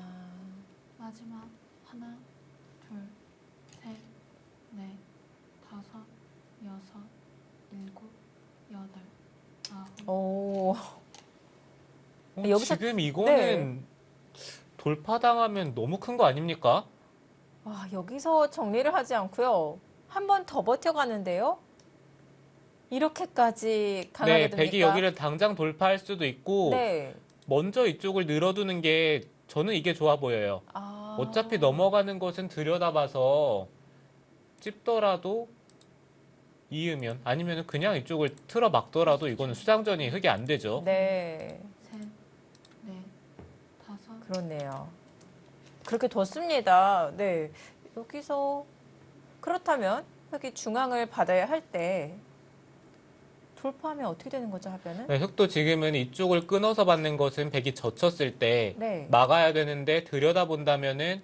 마지막. 하나, 둘, 셋, 넷, 다섯, 여섯, 일곱, 여덟, 아홉. 오. 여기서- 지금 이거는 돌파당하면 너무 큰 거 아닙니까? 와, 여기서 정리를 하지 않고요. 한 번 더 버텨가는데요. 이렇게까지 강하게 네, 됩니까? 백이 여기를 당장 돌파할 수도 있고 네. 먼저 이쪽을 늘어두는 게 저는 이게 좋아 보여요. 아. 어차피 넘어가는 것은 들여다봐서 찝더라도 이으면 아니면 그냥 이쪽을 틀어 막더라도 이거는 수장전이 흙이 안 되죠. 네. 셋, 넷, 다섯. 그렇네요. 그렇게 뒀습니다. 네. 여기서 그렇다면 여기 중앙을 받아야 할 때 돌파하면 어떻게 되는 거죠, 하변은? 네, 흙도 지금은 이쪽을 끊어서 받는 것은 백이 젖혔을 때 네. 막아야 되는데 들여다본다면은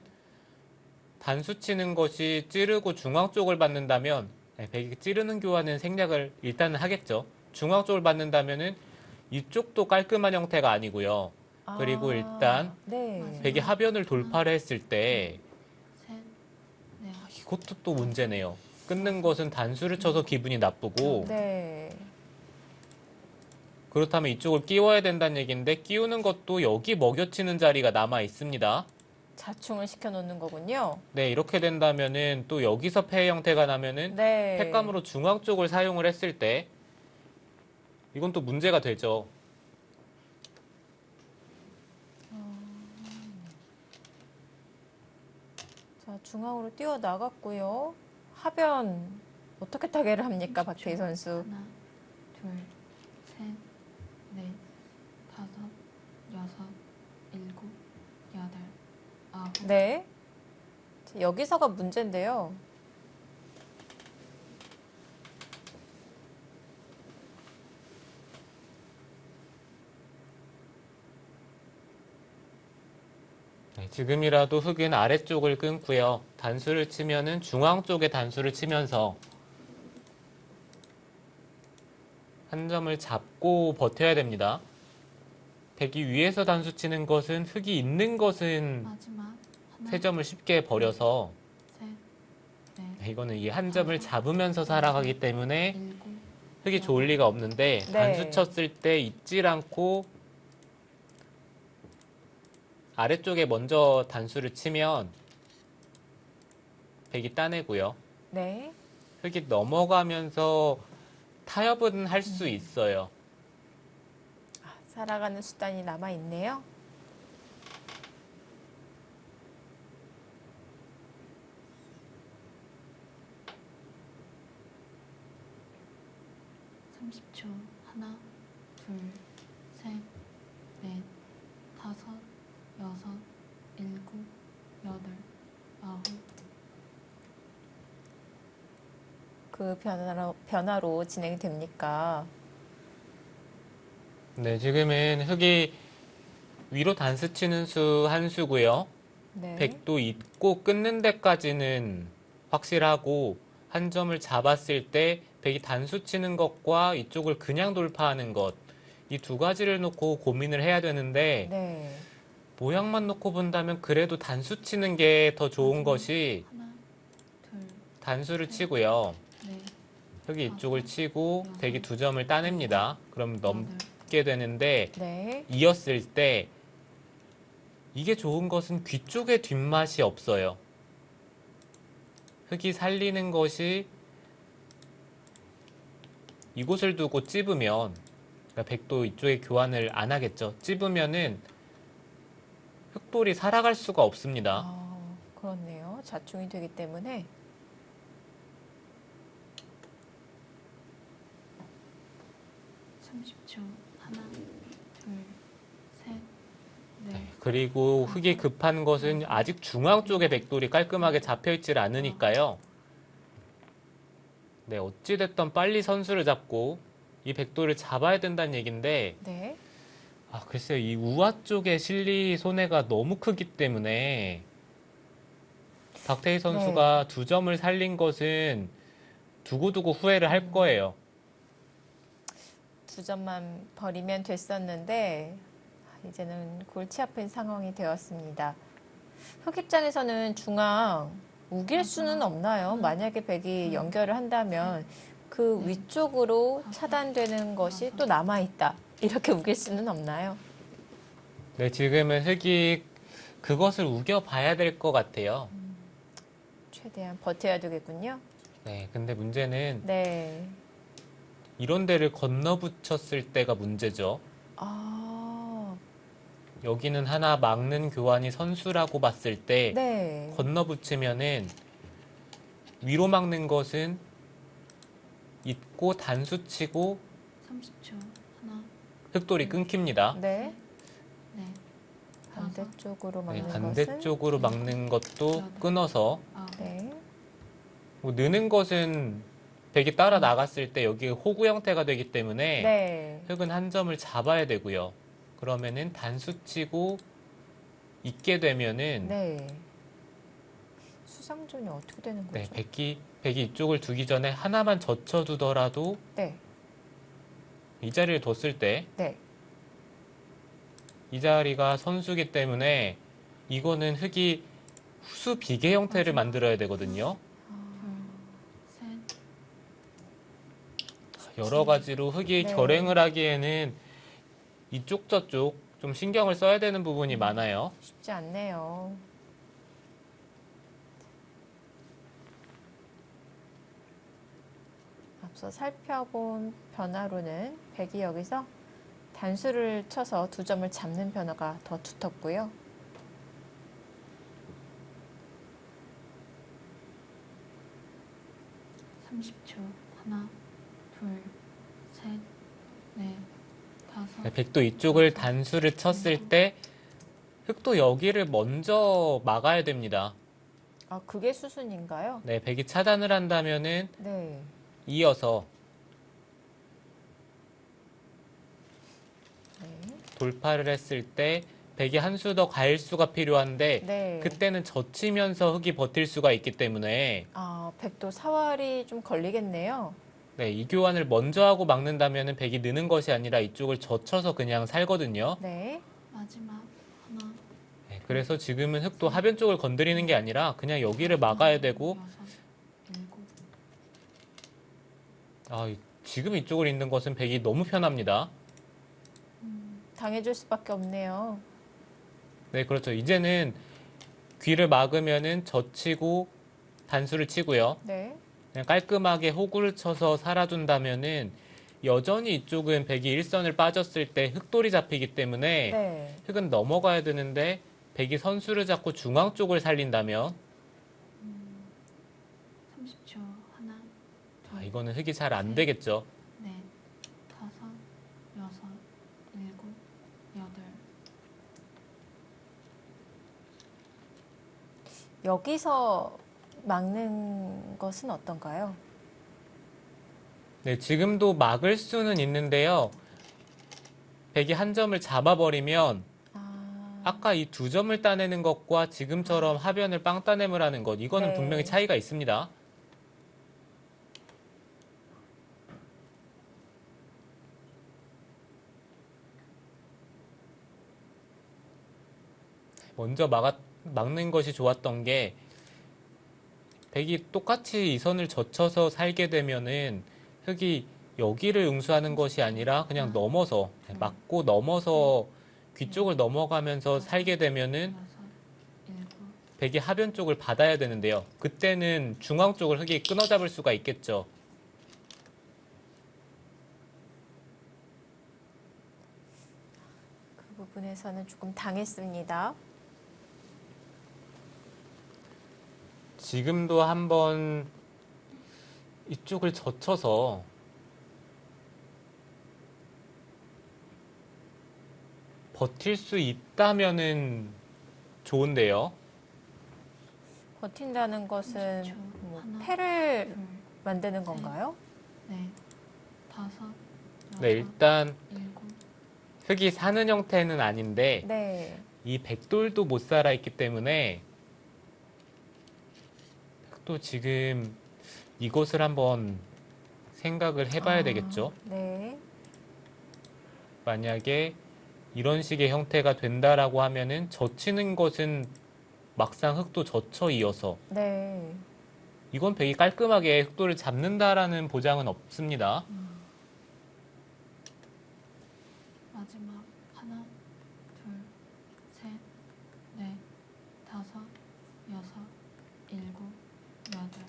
단수 치는 것이 찌르고 중앙 쪽을 받는다면 네, 백이 찌르는 교환은 생략을 일단은 하겠죠. 중앙 쪽을 받는다면은 이쪽도 깔끔한 형태가 아니고요. 그리고 아, 일단 네. 백이 하변을 돌파를 했을 때 셋, 넷, 이것도 또 문제네요. 끊는 것은 단수를 쳐서 기분이 나쁘고 네. 그렇다면 이쪽을 끼워야 된다는 얘기인데 끼우는 것도 여기 먹여치는 자리가 남아 있습니다. 자충을 시켜놓는 거군요. 네, 이렇게 된다면은 또 여기서 폐 형태가 나면은 네. 팩감으로 중앙 쪽을 사용을 했을 때 이건 또 문제가 되죠. 자, 중앙으로 뛰어 나갔고요. 하변 어떻게 타개를 합니까, 박태희 선수? 하나, 둘, 셋, 넷, 다섯, 여섯, 일곱, 여덟, 아홉. 네. 자, 여기서가 문제인데요. 지금이라도 흑은 아래쪽을 끊고요. 단수를 치면은 중앙 쪽에 단수를 치면서 한 점을 잡고 버텨야 됩니다. 백이 위에서 단수 치는 것은 흑이 있는 것은 마지막 하나, 세 점을 쉽게 버려서 셋, 넷, 이거는 이 한 점을 잡으면서 살아가기 때문에 일곱, 흑이 좋을 리가 없는데 네. 단수 쳤을 때 잊질 않고 아래쪽에 먼저 단수를 치면 백이 따내고요. 네. 흑이 넘어가면서 타협은 할 수 있어요. 살아가는 수단이 남아 있네요. (30초) 하나, 둘, 셋, 넷, 다섯, 여섯, 일곱, 여덟, 아홉. 그 변화로 진행이 됩니까? 네, 지금은 흑이 위로 단수 치는 수 한 수고요. 네. 백도 있고 끊는 데까지는 확실하고 한 점을 잡았을 때 백이 단수 치는 것과 이쪽을 그냥 돌파하는 것, 이 두 가지를 놓고 고민을 해야 되는데 네. 모양만 놓고 본다면 그래도 단수 치는 게 더 좋은 것이 하나, 둘, 단수를 치고요. 넷, 흑이 이쪽을 치고 백이 두 점을 따냅니다. 그럼 넘게 되는데 네. 이었을 때 이게 좋은 것은 귀 쪽에 뒷맛이 없어요. 흑이 살리는 것이 이곳을 두고 찝으면 그러니까 백도 이쪽에 교환을 안 하겠죠. 찝으면은 흑돌이 살아갈 수가 없습니다. 그렇네요. 자충이 되기 때문에. (30초) 하나, 둘, 셋, 넷, 그리고 흑이 급한 것은 아직 중앙 쪽에 백돌이 깔끔하게 잡혀있질 않으니까요. 네, 어찌됐든 빨리 선수를 잡고 이 백돌을 잡아야 된다는 얘기인데 네. 글쎄요. 이 우아 쪽의 실리 손해가 너무 크기 때문에 박태희 선수가 두 점을 살린 것은 두고두고 후회를 할 거예요. 두 점만 버리면 됐었는데 이제는 골치 아픈 상황이 되었습니다. 흑 입장에서는 중앙 우길 수는 없나요? 만약에 백이 연결을 한다면 그 위쪽으로 차단되는 것이 또 남아있다. 이렇게 우길 수는 없나요? 네, 지금은 흑이 그것을 우겨봐야 될 것 같아요. 최대한 버텨야 되겠군요. 네, 근데 문제는 네. 이런 데를 건너붙였을 때가 문제죠. 여기는 하나 막는 교환이 선수라고 봤을 때 네. 건너붙이면은 위로 막는 것은 있고 단수 치고 30초 하나, 흑돌이 끊깁니다. 네. 넷, 반대쪽으로 네, 막는 반대쪽으로 막는 것도 끊어서 아홉. 네. 뭐 느는 것은 백이 따라 나갔을 때 여기 호구 형태가 되기 때문에 네. 흑은 한 점을 잡아야 되고요. 그러면은 단수 치고 있게 되면은 네. 수상전이 어떻게 되는 거죠? 네, 백이 이쪽을 두기 전에 하나만 젖혀두더라도 네. 이 자리를 뒀을 때 네. 이 자리가 선수기 때문에 이거는 흑이 후수 비계 형태를 만들어야 되거든요. 셋, 여러 가지로 흑이 네. 결행을 하기에는 이쪽 저쪽 좀 신경을 써야 되는 부분이 많아요. 쉽지 않네요. 앞서 살펴본 변화로는 백이 여기서 단수를 쳐서 두 점을 잡는 변화가 더 두텁고요. (30초) 하나, 둘, 셋, 넷, 다섯. 네, 백도 이쪽을 단수를 쳤을 때 흑도 여기를 먼저 막아야 됩니다. 그게 수순인가요? 네, 백이 차단을 한다면은 네. 이어서 네. 돌파를 했을 때 백이 한 수 더 갈 수가 필요한데 네. 그때는 젖히면서 흙이 버틸 수가 있기 때문에 아, 백도 사활이 좀 걸리겠네요. 네, 이 교환을 먼저 하고 막는다면 백이 느는 것이 아니라 이쪽을 젖혀서 그냥 살거든요. 네. 마지막 하나, 네, 그래서 지금은 흙도 하변 쪽을 건드리는 게 아니라 그냥 여기를 막아야 되고 여섯, 일곱. 지금 이쪽을 잇는 것은 백이 너무 편합니다. 당해줄 수밖에 없네요. 네, 그렇죠. 이제는 귀를 막으면은 젖히고 단수를 치고요. 네. 그냥 깔끔하게 호구를 쳐서 살아준다면은 여전히 이쪽은 백이 일선을 빠졌을 때 흙돌이 잡히기 때문에 네. 흙은 넘어가야 되는데 백이 선수를 잡고 중앙 쪽을 살린다면 30초. 하나, 둘, 이거는 흙이 잘 안 되겠죠. 넷, 다섯, 여섯, 일곱, 여덟. 여기서 막는 것은 어떤가요? 네, 지금도 막을 수는 있는데요. 백이 한 점을 잡아버리면 아까 이 두 점을 따내는 것과 지금처럼 하변을 빵 따냄을 하는 것, 이거는 네. 분명히 차이가 있습니다. 먼저 막는 것이 좋았던 게 백이 똑같이 이 선을 젖혀서 살게 되면은 흙이 여기를 응수하는 것이 아니라 그냥 넘어서 막고 넘어서 귀 쪽을 넘어가면서 살게 되면은 여섯, 일곱. 백이 하변 쪽을 받아야 되는데요. 그때는 중앙 쪽을 흙이 끊어잡을 수가 있겠죠. 그 부분에서는 조금 당했습니다. 지금도 한번 이쪽을 젖혀서 버틸 수 있다면은 좋은데요. 버틴다는 것은 30초. 뭐 하나, 패를 둘, 만드는 건가요? 넷, 다섯, 여섯, 네, 일단 일곱. 흙이 사는 형태는 아닌데 네. 이 백돌도 못 살아 있기 때문에 또 지금 이것을 한번 생각을 해봐야 되겠죠. 네. 만약에 이런 식의 형태가 된다라고 하면은 젖히는 것은 막상 흙도 젖혀 이어서 네. 이건 백이 깔끔하게 흙돌을 잡는다라는 보장은 없습니다. 마지막 하나, 둘, 셋, 넷, 다섯, 여섯, 일곱, 여덟.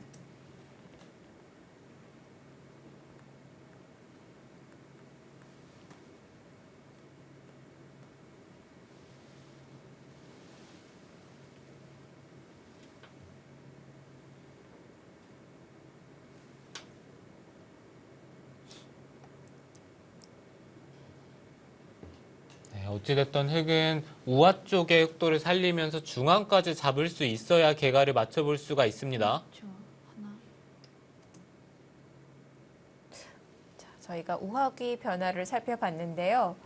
네, 어찌됐든 흙은 우하 쪽의 흙돌을 살리면서 중앙까지 잡을 수 있어야 개가를 맞춰볼 수가 있습니다. 30초. 하나, 자, 저희가 우하기 변화를 살펴봤는데요.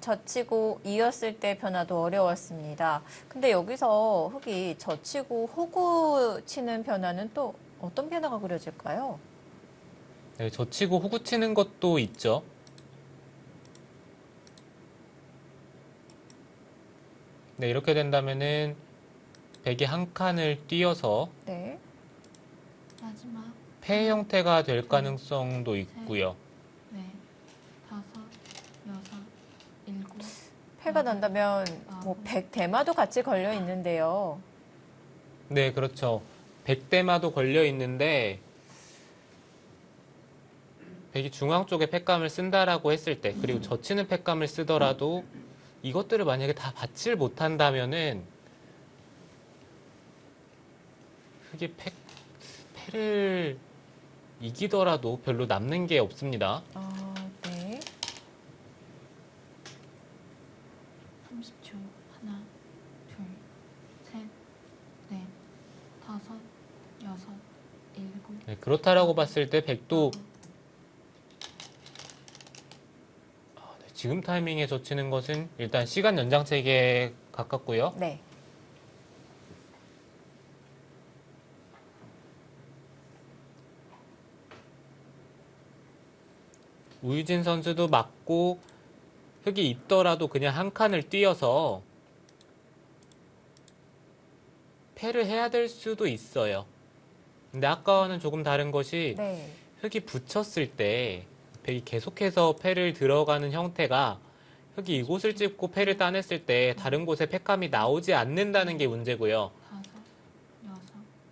젖히고 이었을 때 변화도 어려웠습니다. 근데 여기서 흙이 젖히고 호구 치는 변화는 또 어떤 변화가 그려질까요? 네, 젖히고 호구 치는 것도 있죠. 네, 이렇게 된다면은 백이 한 칸을 띄어서 네. 마지막 폐 형태가 될 가능성도 있고요. 넷, 다섯, 여섯, 일곱. 패가 난다면 뭐 백대마도 같이 걸려 있는데요. 네, 그렇죠. 백대마도 걸려 있는데 백이 중앙 쪽에 팩감을 쓴다라고 했을 때, 그리고 젖히는 팩감을 쓰더라도 이것들을 만약에 다 받질 못한다면은 흙이 패를 이기더라도 별로 남는 게 없습니다. 네. 30초. 하나, 둘, 셋, 넷, 다섯, 여섯, 일곱. 네, 그렇다라고 봤을 때 백도 지금 타이밍에 젖히는 것은 일단 시간 연장책에 가깝고요. 네. 우유진 선수도 맞고 흙이 있더라도 그냥 한 칸을 뛰어서 패를 해야 될 수도 있어요. 근데 아까와는 조금 다른 것이 네. 흙이 붙였을 때 백이 계속해서 패를 들어가는 형태가 흙이 이곳을 찍고 패를 따냈을 때 다른 곳에 패감이 나오지 않는다는 게 문제고요. 5, 6,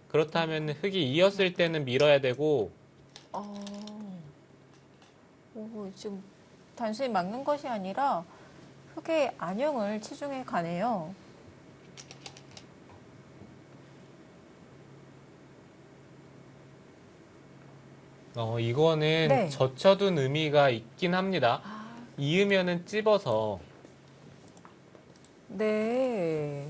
그렇다면 흙이 이었을 때는 밀어야 되고 오, 지금 단순히 막는 것이 아니라 흙의 안형을 치중해 가네요. 이거는 네. 젖혀둔 의미가 있긴 합니다. 아, 이으면은 찝어서 네.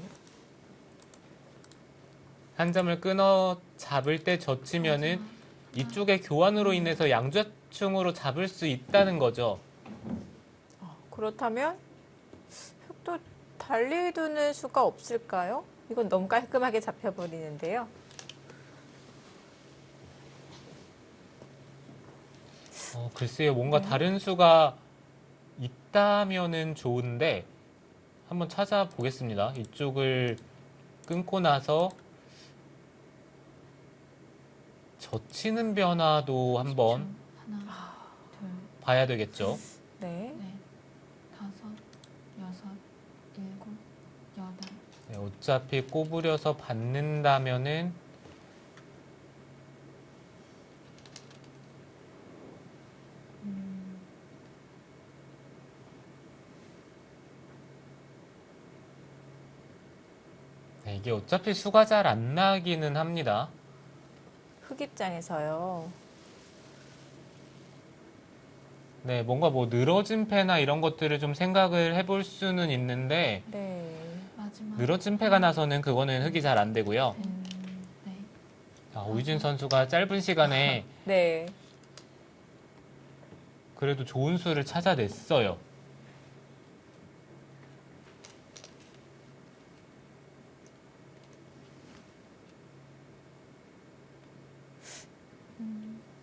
한 점을 끊어 잡을 때 젖히면은 이쪽의 교환으로 인해서 양좌충으로 잡을 수 있다는 거죠. 그렇다면 흙도 달리 두는 수가 없을까요? 이건 너무 깔끔하게 잡혀버리는데요. 글쎄요, 뭔가 다른 수가 있다면은 좋은데 한번 찾아보겠습니다. 이쪽을 끊고 나서 젖히는 변화도 한번 하나, 둘, 봐야 되겠죠. 네. 넷, 다섯, 여섯, 일곱, 여덟. 네, 어차피 꼬부려서 받는다면은 네, 이게 어차피 수가 잘 안 나기는 합니다. 흙 입장에서요. 네, 뭔가 뭐 늘어진 패나 이런 것들을 좀 생각을 해볼 수는 있는데 네. 마지막. 늘어진 패가 나서는 그거는 흙이 잘 안 되고요. 네. 자, 오유진 선수가 짧은 시간에 네. 그래도 좋은 수를 찾아냈어요.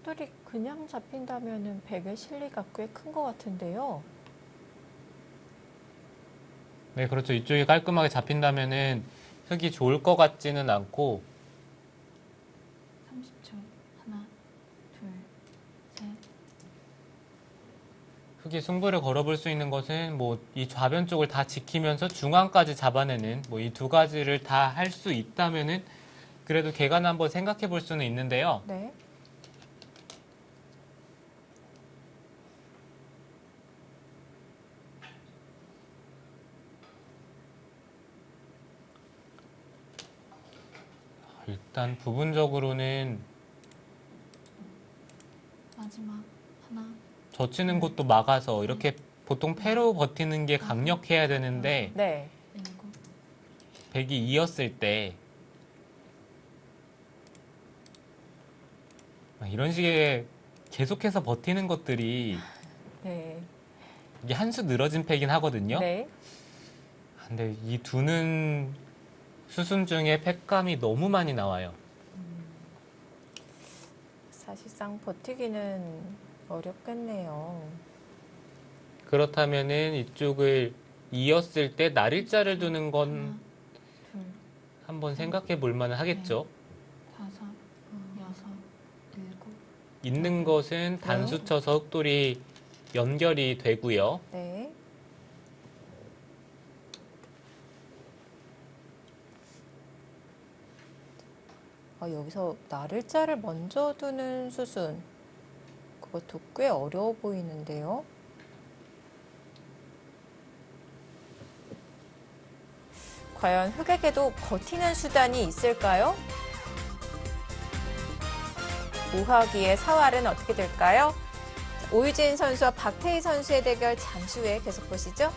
흙들이 그냥 잡힌다면은 100의 실리가 꽤 큰 것 같은데요. 네, 그렇죠. 이쪽이 깔끔하게 잡힌다면은 흙이 좋을 것 같지는 않고 30초. 하나, 둘, 셋. 흙이 승부를 걸어볼 수 있는 것은 뭐 이 좌변 쪽을 다 지키면서 중앙까지 잡아내는 뭐 이 두 가지를 다 할 수 있다면은 그래도 개간 한번 생각해 볼 수는 있는데요. 네. 일단 부분적으로는 마지막. 하나, 젖히는 곳도 막아서 이렇게 보통 패로 버티는 게 강력해야 되는데 네. 일곱. 백이 이었을 때 이런 식의 계속해서 버티는 것들이 네. 이게 한 수 늘어진 패긴 하거든요. 네. 근데 이 두는 수순 중에 패감이 너무 많이 나와요. 사실상 버티기는 어렵겠네요. 그렇다면은 이쪽을 이었을 때 날일자를 두는 건 하나, 둘, 한번 생각해 볼 만은 하겠죠. 다섯, 여섯, 일곱. 있는 것은 단수 쳐서 흑돌이 연결이 되고요. 네. 여기서 날일자를 먼저 두는 수순. 그것도 꽤 어려워 보이는데요. 과연 흑에게도 버티는 수단이 있을까요? 우하기의 사활은 어떻게 될까요? 오유진 선수와 박태희 선수의 대결 잠시 후에 계속 보시죠.